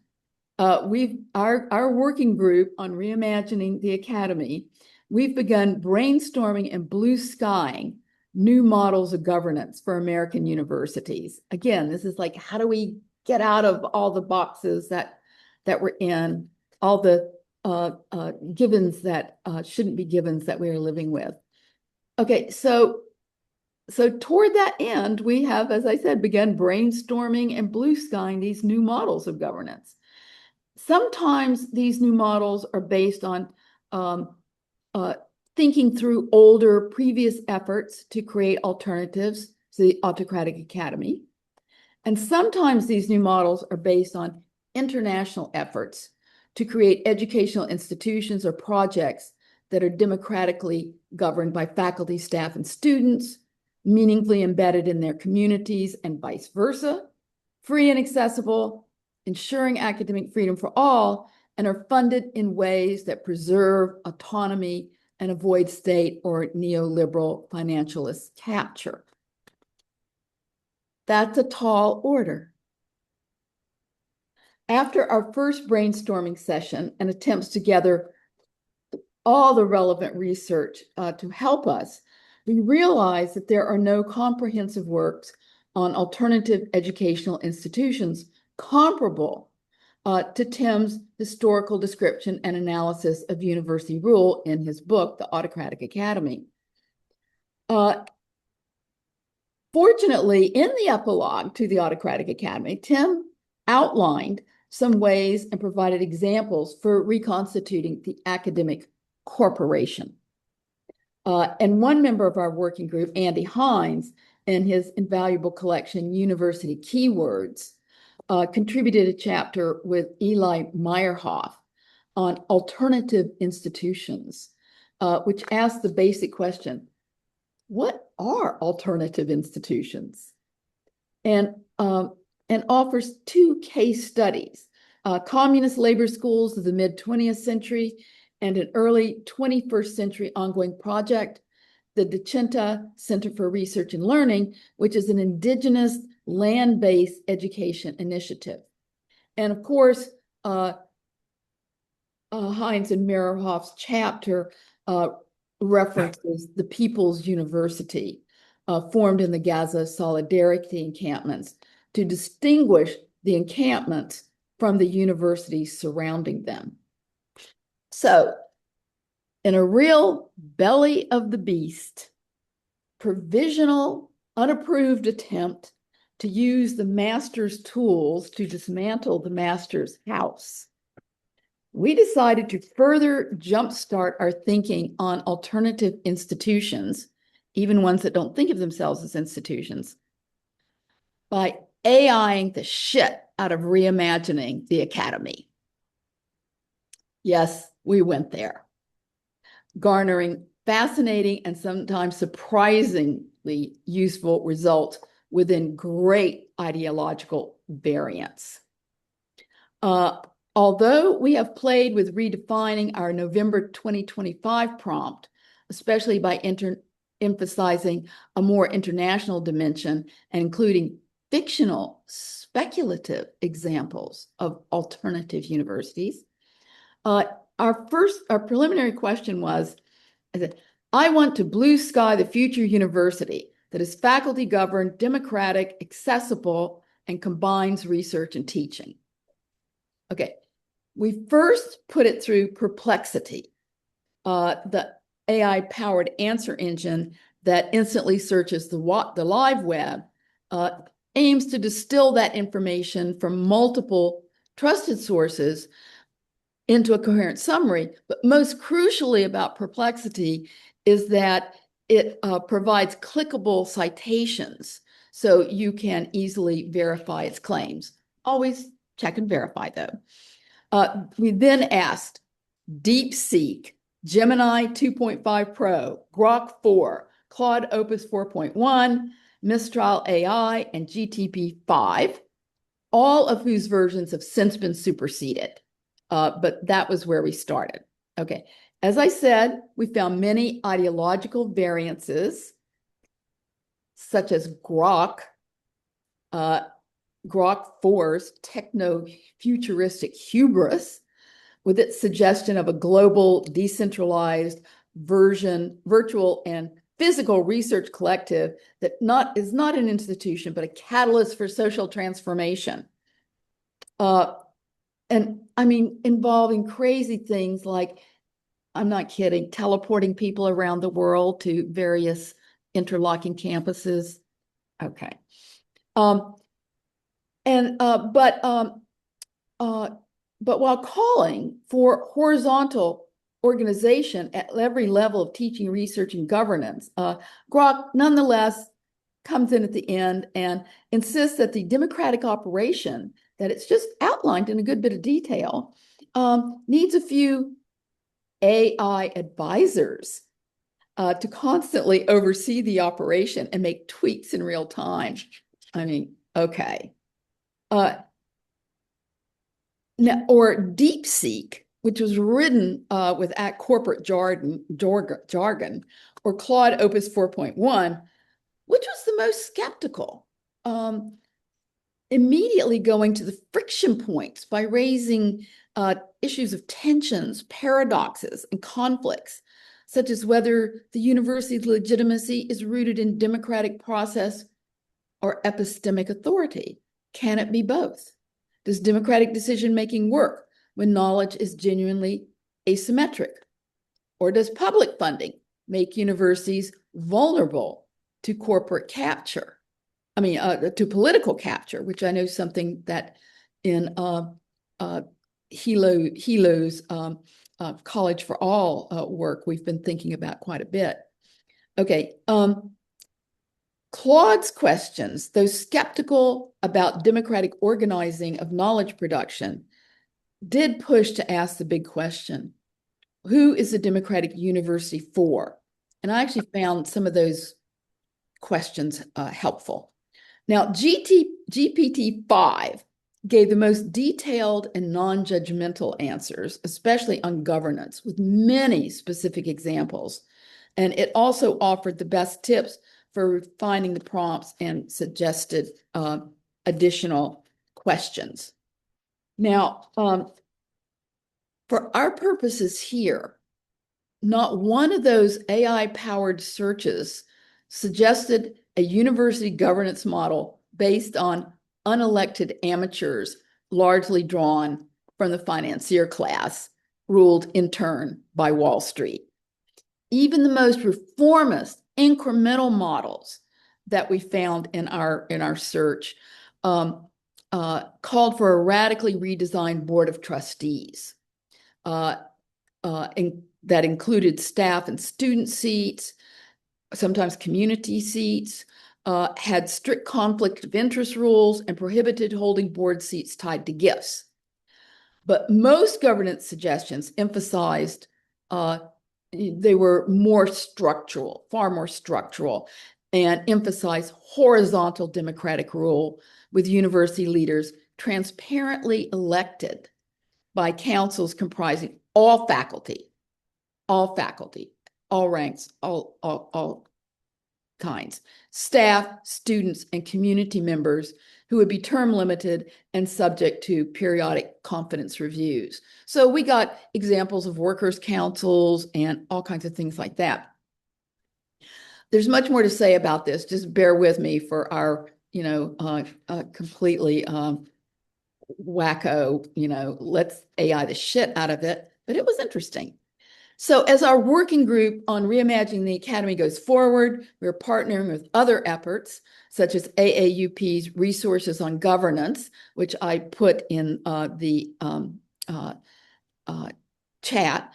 our working group on reimagining the academy, we've begun brainstorming and blue skying new models of governance for American universities. Again, this is like, how do we get out of all the boxes that we're in, all the givens that shouldn't be givens that we are living with. Okay, so toward that end, we have, as I said, begun brainstorming and blue skying these new models of governance. Sometimes these new models are based on thinking through older previous efforts to create alternatives to the Autocratic Academy. And sometimes these new models are based on international efforts to create educational institutions or projects that are democratically governed by faculty, staff, and students, meaningfully embedded in their communities and vice versa, free and accessible, ensuring academic freedom for all, and are funded in ways that preserve autonomy and avoid state or neoliberal financialist capture. That's a tall order. After our first brainstorming session and attempts to gather all the relevant research to help us, we realized that there are no comprehensive works on alternative educational institutions comparable to Tim's historical description and analysis of university rule in his book, The Autocratic Academy. Fortunately, in the epilogue to the Autocratic Academy, Tim outlined some ways and provided examples for reconstituting the academic corporation. And one member of our working group, Andy Hines, in his invaluable collection, University Keywords, contributed a chapter with Eli Meyerhoff on alternative institutions, which asked the basic question, what are alternative institutions? And offers two case studies, communist labor schools of the mid-20th century and an early 21st century ongoing project, the DeCinta Center for Research and Learning, which is an indigenous land-based education initiative. And of course, Hines and Meyerhoff's chapter references the People's University, formed in the Gaza Solidarity encampments to distinguish the encampments from the universities surrounding them. So, in a real belly of the beast, provisional, unapproved attempt to use the master's tools to dismantle the master's house, we decided to further jumpstart our thinking on alternative institutions, even ones that don't think of themselves as institutions, by AIing the shit out of reimagining the academy. Yes, we went there, garnering fascinating and sometimes surprisingly useful results within great ideological variance. Although we have played with redefining our November 2025 prompt, especially by emphasizing a more international dimension and including fictional, speculative examples of alternative universities, our preliminary question was, I want to blue sky the future university that is faculty governed, democratic, accessible, and combines research and teaching. Okay, we first put it through Perplexity, the AI-powered answer engine that instantly searches the live web, aims to distill that information from multiple trusted sources into a coherent summary. But most crucially about Perplexity is that it provides clickable citations so you can easily verify its claims. Always check and verify though. We then asked DeepSeek, Gemini 2.5 Pro, Grok 4, Claude Opus 4.1, Mistral AI, and GTP 5, all of whose versions have since been superseded. But that was where we started. Okay, as I said, we found many ideological variances, such as Grok 4's techno-futuristic hubris, with its suggestion of a global, decentralized virtual and physical research collective that is not an institution, but a catalyst for social transformation. And I mean, involving crazy things like, I'm not kidding, teleporting people around the world to various interlocking campuses. Okay. But while calling for horizontal organization at every level of teaching, research, and governance, Grok nonetheless comes in at the end and insists that the democratic operation that it's just outlined in a good bit of detail needs a few AI advisors to constantly oversee the operation and make tweaks in real time. I mean, okay. Now, or DeepSeek, which was written with corporate jargon, or Claude Opus 4.1, which was the most skeptical, immediately going to the friction points by raising issues of tensions, paradoxes, and conflicts, such as whether the university's legitimacy is rooted in democratic process or epistemic authority. Can it be both? Does democratic decision-making work when knowledge is genuinely asymmetric? Or does public funding make universities vulnerable to corporate capture? I mean, to political capture, which I know something that in Hilo's College for All work we've been thinking about quite a bit. Okay, Claude's questions, though skeptical about democratic organizing of knowledge production, did push to ask the big question: who is a democratic university for? And I actually found some of those questions helpful. Now, GPT-5 gave the most detailed and non-judgmental answers, especially on governance, with many specific examples. And it also offered the best tips for refining the prompts and suggested additional questions. Now, for our purposes here, not one of those AI-powered searches suggested a university governance model based on unelected amateurs, largely drawn from the financier class, ruled in turn by Wall Street. Even the most reformist incremental models that we found in our search called for a radically redesigned board of trustees that included staff and student seats, sometimes community seats, had strict conflict of interest rules, and prohibited holding board seats tied to gifts. But most governance suggestions emphasized they were more structural, far more structural, and emphasized horizontal democratic rule with university leaders transparently elected by councils comprising all faculty, all ranks, all kinds, staff, students, and community members who would be term limited and subject to periodic confidence reviews. So we got examples of workers' councils and all kinds of things like that. There's much more to say about this. Just bear with me for our, completely wacko, let's AI the shit out of it. But it was interesting. So as our working group on reimagining the academy goes forward, we're partnering with other efforts, such as AAUP's Resources on Governance, which I put in the chat,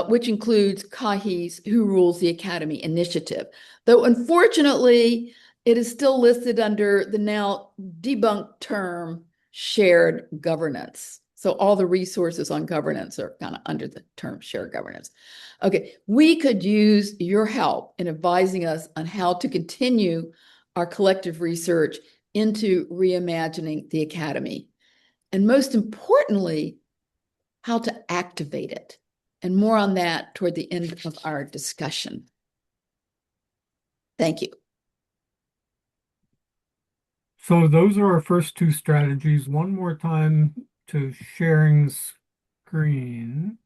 which includes Kahi's Who Rules the Academy initiative. Though unfortunately, it is still listed under the now debunked term shared governance. So all the resources on governance are kind of under the term shared governance. Okay, we could use your help in advising us on how to continue our collective research into reimagining the academy. And most importantly, how to activate it. And more on that toward the end of our discussion. Thank you. So those are our first two strategies. One more time to sharing screen.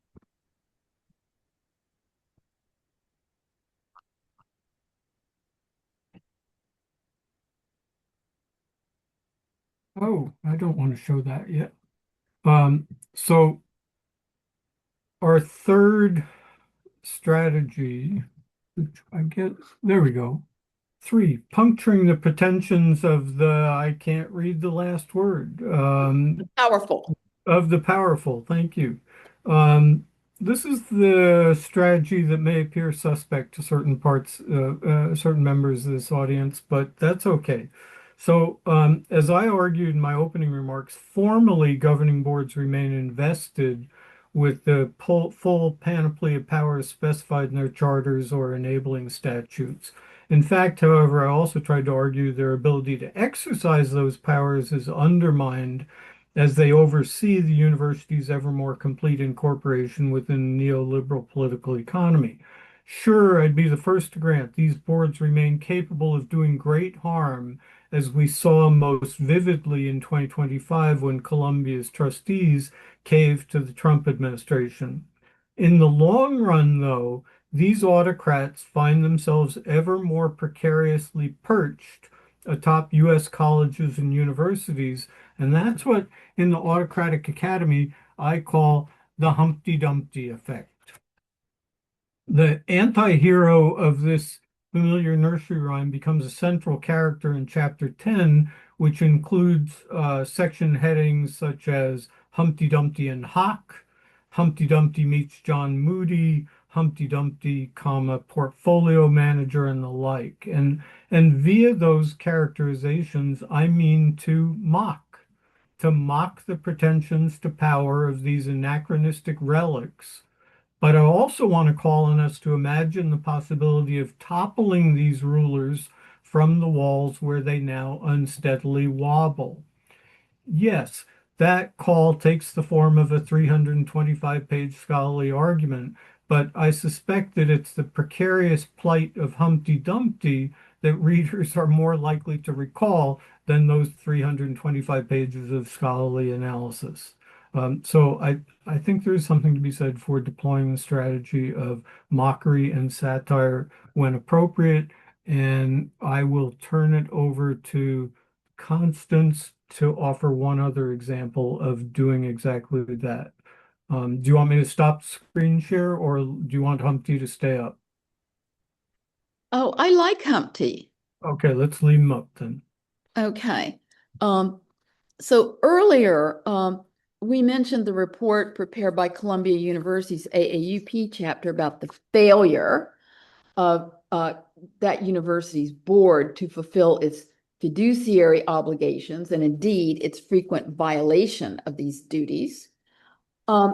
Oh, I don't want to show that yet. So our third strategy, which I get, there we go. 3, puncturing the pretensions of the, I can't read the last word. Powerful. Of the powerful, thank you. This is the strategy that may appear suspect to certain parts, certain members of this audience, but that's okay. So, as I argued in my opening remarks, formally governing boards remain invested with the full panoply of powers specified in their charters or enabling statutes. In fact, however, I also tried to argue their ability to exercise those powers is undermined as they oversee the university's ever more complete incorporation within the neoliberal political economy. Sure, I'd be the first to grant these boards remain capable of doing great harm, as we saw most vividly in 2025 when Columbia's trustees caved to the Trump administration. In the long run, though, these autocrats find themselves ever more precariously perched atop U.S. colleges and universities, and that's what in the Autocratic Academy I call the Humpty Dumpty effect. The anti-hero of this familiar nursery rhyme becomes a central character in chapter 10, which includes section headings such as Humpty Dumpty and Hock, Humpty Dumpty meets John Moody, Humpty Dumpty, comma, portfolio manager, and the like. And via those characterizations, I mean to mock the pretensions to power of these anachronistic relics. But I also want to call on us to imagine the possibility of toppling these rulers from the walls where they now unsteadily wobble. Yes, that call takes the form of a 325-page scholarly argument, but I suspect that it's the precarious plight of Humpty Dumpty that readers are more likely to recall than those 325 pages of scholarly analysis. So I think there's something to be said for deploying the strategy of mockery and satire when appropriate, and I will turn it over to Constance to offer one other example of doing exactly that. Do you want me to stop screen share or do you want Humpty to stay up? Oh, I like Humpty. Okay, let's leave him up then. Okay. So earlier, we mentioned the report prepared by Columbia University's AAUP chapter about the failure of that university's board to fulfill its fiduciary obligations and indeed its frequent violation of these duties. A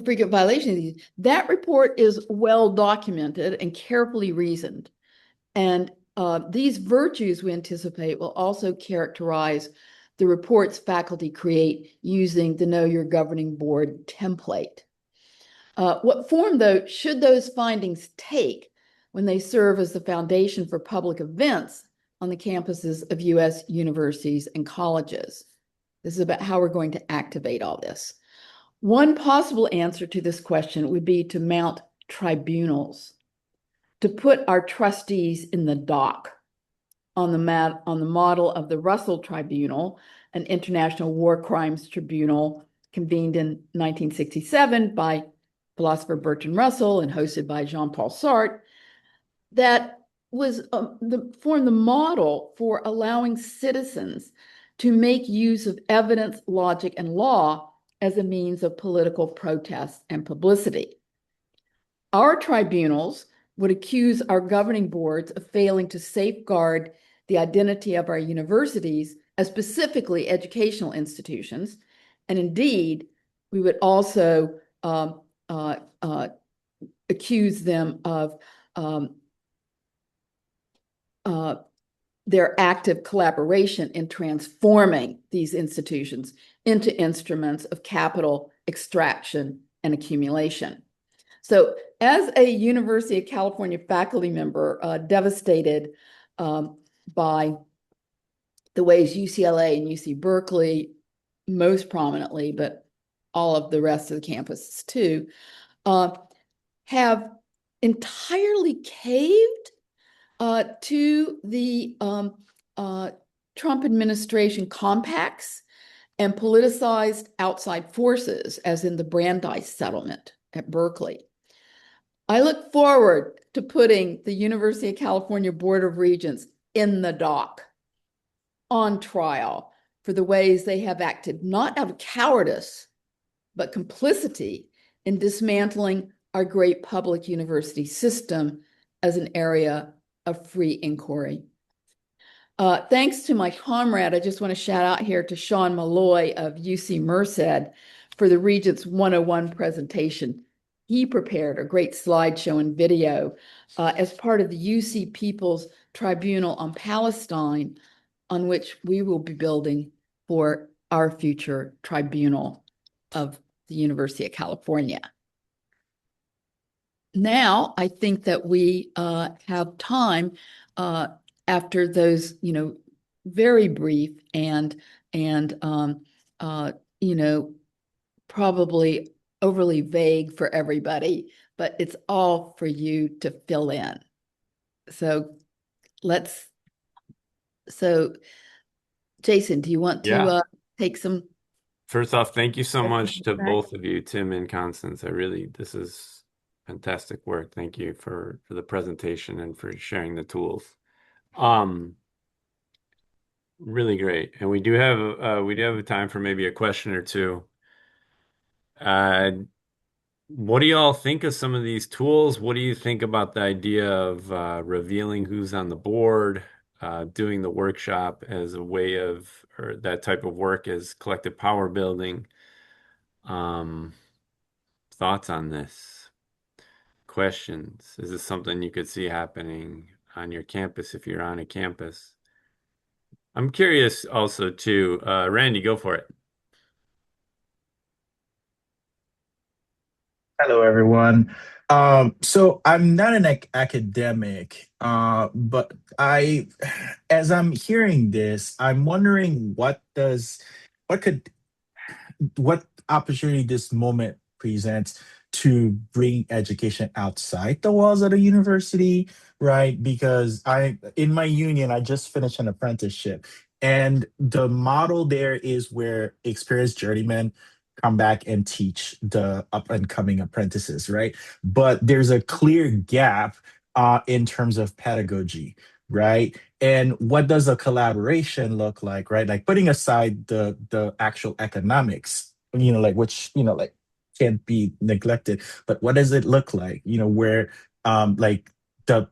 frequent violation of these. That report is well documented and carefully reasoned. And these virtues we anticipate will also characterize the reports faculty create using the Know Your Governing Board template. What form, though, should those findings take when they serve as the foundation for public events on the campuses of U.S. universities and colleges? This is about how we're going to activate all this. One possible answer to this question would be to mount tribunals, to put our trustees in the dock on the model of the Russell Tribunal, an international war crimes tribunal convened in 1967 by philosopher Bertrand Russell and hosted by Jean-Paul Sartre, that was formed the model for allowing citizens to make use of evidence, logic, and law as a means of political protest and publicity. Our tribunals would accuse our governing boards of failing to safeguard the identity of our universities as specifically educational institutions. And indeed, we would also accuse them of their active collaboration in transforming these institutions into instruments of capital extraction and accumulation. So as a University of California faculty member, devastated by the ways UCLA and UC Berkeley, most prominently, but all of the rest of the campuses too, have entirely caved to the Trump administration compacts and politicized outside forces, as in the Brandeis settlement at Berkeley. I look forward to putting the University of California Board of Regents in the dock on trial for the ways they have acted, not out of cowardice, but complicity in dismantling our great public university system as an area of free inquiry. Thanks to my comrade, I just want to shout out here to Sean Malloy of UC Merced for the Regents 101 presentation. He prepared a great slideshow and video as part of the UC People's Tribunal on Palestine, on which we will be building for our future tribunal of the University of California. Now, I think that we have time after those, very brief and probably overly vague for everybody, but it's all for you to fill in. So Jason, do you want to take some? First off, thank you so much to both of you, Tim and Constance. This is fantastic work. Thank you for the presentation and for sharing the tools. Really great. And we do have time for maybe a question or two. What do y'all think of some of these tools? What do you think about the idea of revealing who's on the board, doing the workshop as a way of, or that type of work as collective power building? Thoughts on this? Questions? Is this something you could see happening on your campus if you're on a campus? I'm curious also too. Randy, go for it. Hello, everyone. So I'm not an academic, but as I'm hearing this, I'm wondering what opportunity this moment presents to bring education outside the walls of the university, right? Because in my union, I just finished an apprenticeship, and the model there is where experienced journeymen come back and teach the up and coming apprentices, right? But there's a clear gap in terms of pedagogy, right? And what does a collaboration look like, right? Like putting aside the actual economics, which can't be neglected, but what does it look like, where like the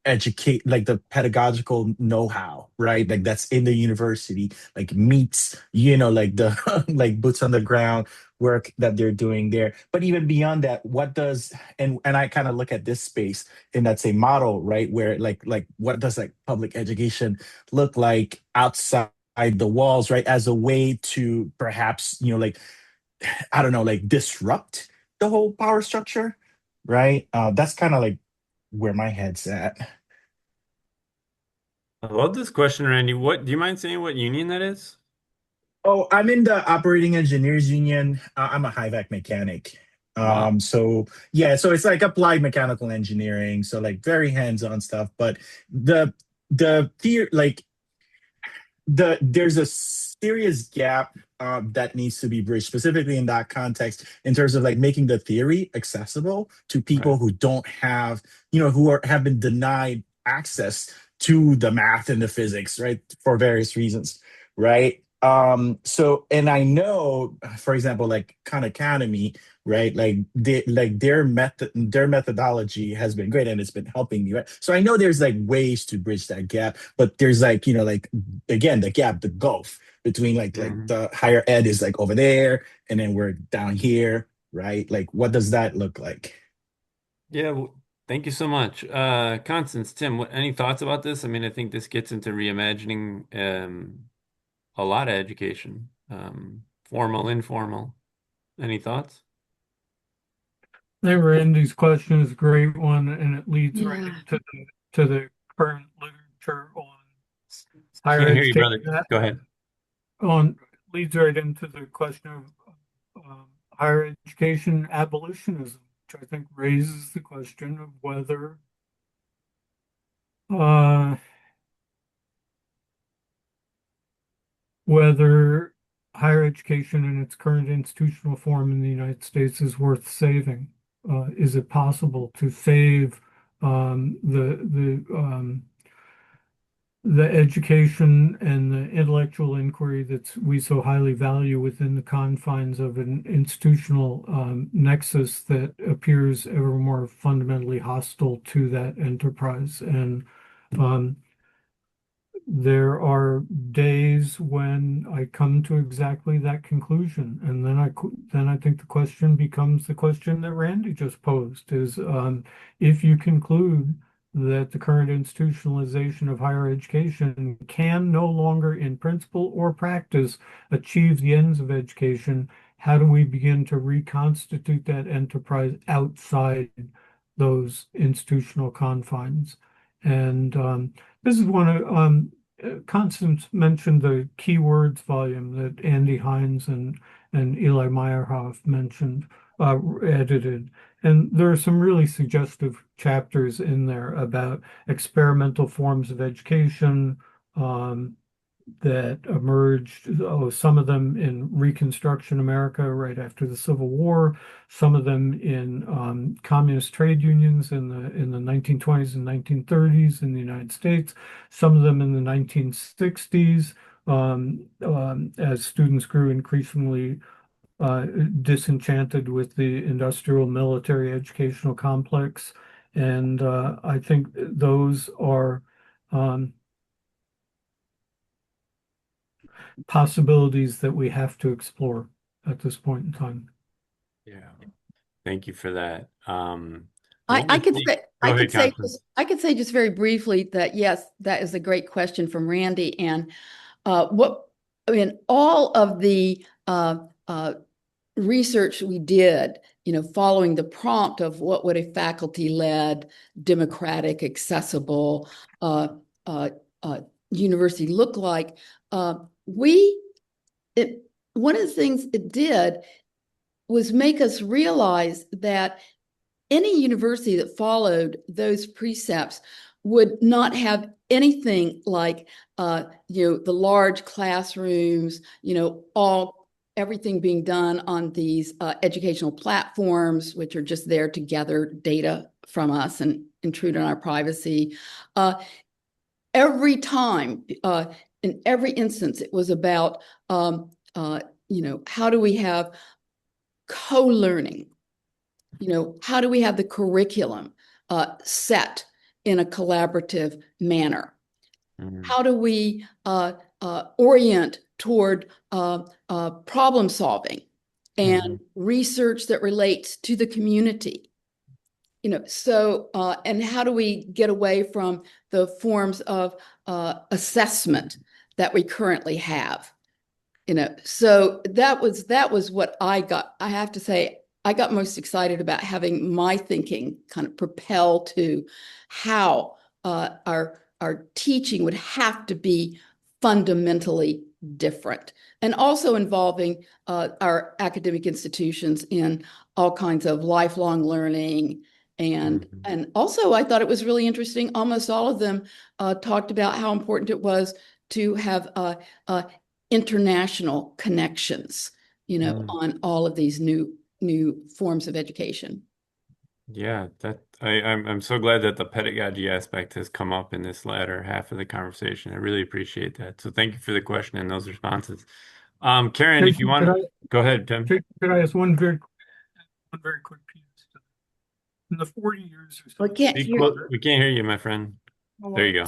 educate, like the pedagogical know-how, right? Like that's in the university, like meets, like the like boots on the ground work that they're doing there. But even beyond that, what does, and I kind of look at this space in that same model, right? Where like what does like public education look like outside the walls, right? As a way to perhaps, I don't know, like disrupt the whole power structure, right? That's kind of like where my head's at. I love this question, Randy. Do you mind saying what union that is? Oh, I'm in the operating engineers union. I'm a HVAC mechanic. Wow. So yeah, so it's like applied mechanical engineering, so like very hands-on stuff. But the fear, like there's a serious gap that needs to be bridged, specifically in that context, in terms of like making the theory accessible to people Right. who don't have, have been denied access to the math and the physics, right, for various reasons, right? So, and I know, for example, like Khan Academy, right? Their methodology has been great and it's been helping me, right? So I know there's like ways to bridge that gap, but there's like, like again, the gap, the gulf between like Mhm. the higher ed is like over there and then we're down here, right? Like what does that look like? Yeah, thank you so much. Constance, Tim, any thoughts about this? I mean, I think this gets into reimagining a lot of education, formal, informal. Any thoughts? I think Randy's question is a great one, and it leads right Yeah. into the current literature on higher Can't hear you, brother. education. Go ahead. On leads right into the question of higher education abolitionism, which I think raises the question of uh, whether higher education in its current institutional form in the United States is worth saving. Is it possible to save the education and the intellectual inquiry that we so highly value within the confines of an institutional nexus that appears ever more fundamentally hostile to that enterprise? And um, there are days when I come to exactly that conclusion, and then I think the question becomes the question that Randy just posed: is if you conclude that the current institutionalization of higher education can no longer, in principle or practice, achieve the ends of education, how do we begin to reconstitute that enterprise outside those institutional confines? And this is one of Constance mentioned the keywords volume that Andy Hines and Eli Meyerhoff mentioned, edited. And there are some really suggestive chapters in there about experimental forms of education, that emerged, some of them in Reconstruction America right after the Civil War, some of them in communist trade unions in the 1920s and 1930s in the United States, some of them in the 1960s, as students grew increasingly disenchanted with the industrial military educational complex. And I think those are um, possibilities that we have to explore at this point in time. Yeah. Thank you for that. I, What I was could the, say go ahead, Constance. I could say just very briefly that yes, that is a great question from Randy. And all of the uh, research we did, following the prompt of what would a faculty-led, democratic, accessible uh, uh, uh, university look like, we it one of the things it did was make us realize that any university that followed those precepts would not have anything like the large classrooms, all everything being done on these educational platforms, which are just there to gather data from us and intrude on our privacy. Every time, in every instance, it was about how do we have co-learning, how do we have the curriculum set in a collaborative manner? Mhm. How do we orient toward problem solving and Mhm. research that relates to the community? And how do we get away from the forms of assessment that we currently have? So that was what I got. I have to say, I got most excited about having my thinking kind of propel to how our teaching would have to be fundamentally different, and also involving our academic institutions in all kinds of lifelong learning. And Mhm. and also, I thought it was really interesting. Almost all of them talked about how important it was to have uh, international connections, Mhm. on all of these new forms of education. Yeah, I'm so glad that the pedagogy aspect has come up in this latter half of the conversation. I really appreciate that. So thank you for the question and those responses. Karen, if you Jason, want, go ahead, Tim. could I ask one very quick piece? In the 40 years or so We can't Be hear. close. We can't hear you, my friend. There you go.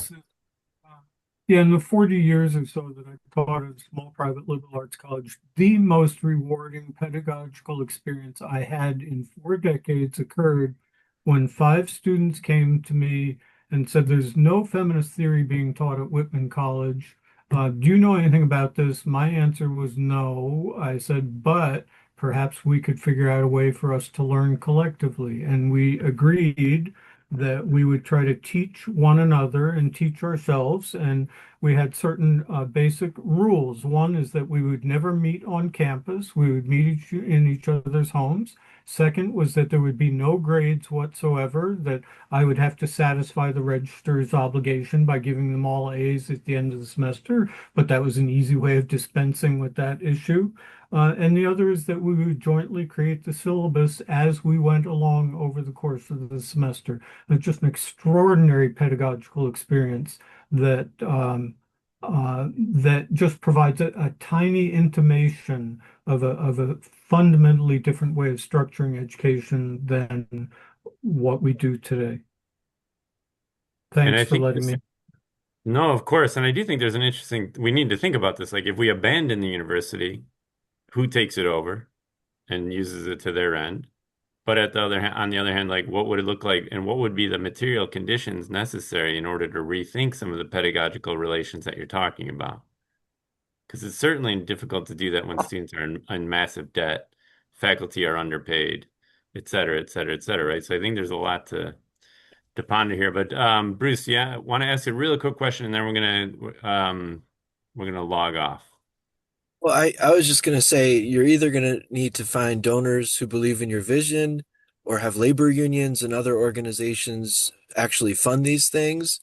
Yeah, in the 40 years or so that I taught at a small private liberal arts college, the most rewarding pedagogical experience I had in 4 decades occurred when 5 students came to me and said, "There's no feminist theory being taught at Whitman College. Do you know anything about this?" My answer was no. I said, "But perhaps we could figure out a way for us to learn collectively." And we agreed that we would try to teach one another and teach ourselves. And we had certain basic rules. One is that we would never meet on campus. We would meet in each other's homes. Second was that there would be no grades whatsoever, that I would have to satisfy the registrar's obligation by giving them all A's at the end of the semester, but that was an easy way of dispensing with that issue. And the other is that we would jointly create the syllabus as we went along over the course of the semester. It's just an extraordinary pedagogical experience that just provides a tiny intimation of a fundamentally different way of structuring education than what we do today. And Thanks I for think letting this, me. no, of course. And I do think there's an interesting, we need to think about this. Like if we abandon the university, who takes it over and uses it to their end? But at the other hand, on the other hand, like what would it look like and what would be the material conditions necessary in order to rethink some of the pedagogical relations that you're talking about? Because it's certainly difficult to do that when students are in massive debt, faculty are underpaid, et cetera, et cetera, et cetera, right? So I think there's a lot to ponder here. But Bruce, yeah, I want to ask a really quick question and then we're gonna log off. Well, I was just going to say you're either going to need to find donors who believe in your vision or have labor unions and other organizations actually fund these things,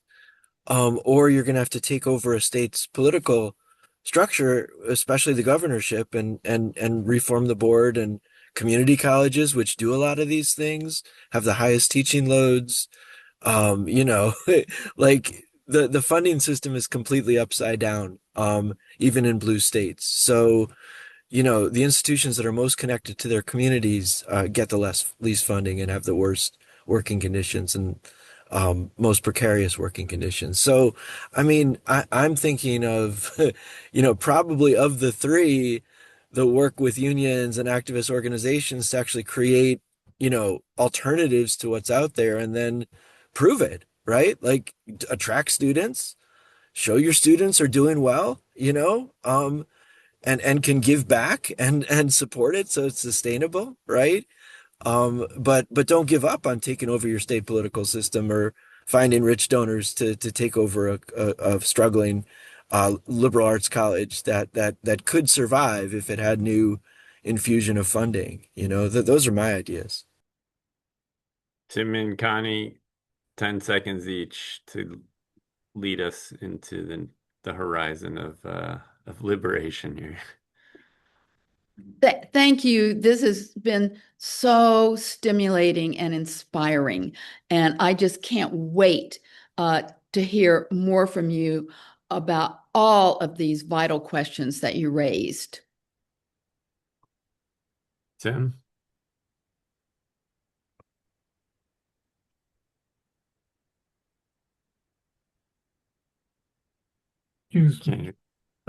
or you're going to have to take over a state's political structure, especially the governorship, and reform the board and community colleges, which do a lot of these things, have the highest teaching loads. You know, like the funding system is completely upside down, even in blue states. So, you know, the institutions that are most connected to their communities get the least funding and have the worst working conditions and most precarious working conditions. So, I mean, I'm thinking of, you know, probably of the three that work with unions and activist organizations to actually create, you know, alternatives to what's out there and then prove it, right? Like attract students, show your students are doing well, you know, and can give back and support it so it's sustainable, right? But don't give up on taking over your state political system or finding rich donors to take over a struggling liberal arts college that could survive if it had new infusion of funding. You know, those are my ideas. Tim and Connie, 10 seconds each to lead us into the horizon of liberation here. Thank you. This has been so stimulating and inspiring. And I just can't wait to hear more from you about all of these vital questions that you raised. Tim? Excuse me.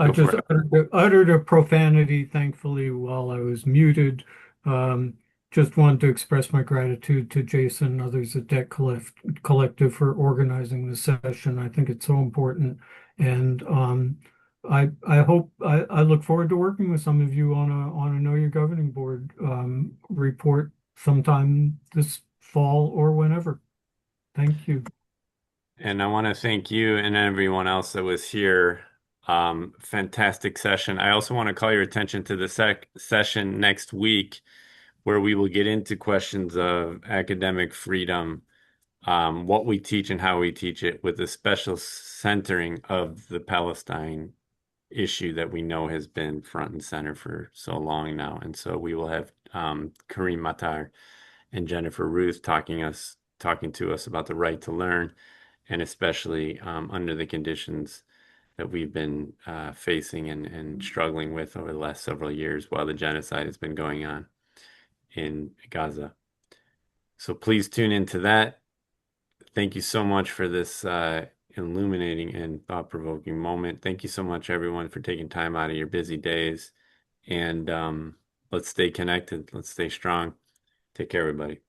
Okay, I go for just it. uttered a profanity, thankfully, while I was muted. Um, just wanted to express my gratitude to Jason and others at Debt Collective for organizing this session. I think it's so important. And I hope I look forward to working with some of you on a Know Your Governing Board report sometime this fall or whenever. Thank you. And I want to thank you and everyone else that was here. Fantastic session. I also want to call your attention to the session next week, where we will get into questions of academic freedom, what we teach and how we teach it, with a special centering of the Palestine issue that we know has been front and center for so long now. And so we will have Kareem Matar and Jennifer Ruth talking to us about the right to learn, and especially under the conditions that we've been facing and struggling with over the last several years while the genocide has been going on in Gaza. So please tune into that. Thank you so much for this illuminating and thought-provoking moment. Thank you so much, everyone, for taking time out of your busy days. And let's stay connected. Let's stay strong. Take care, everybody.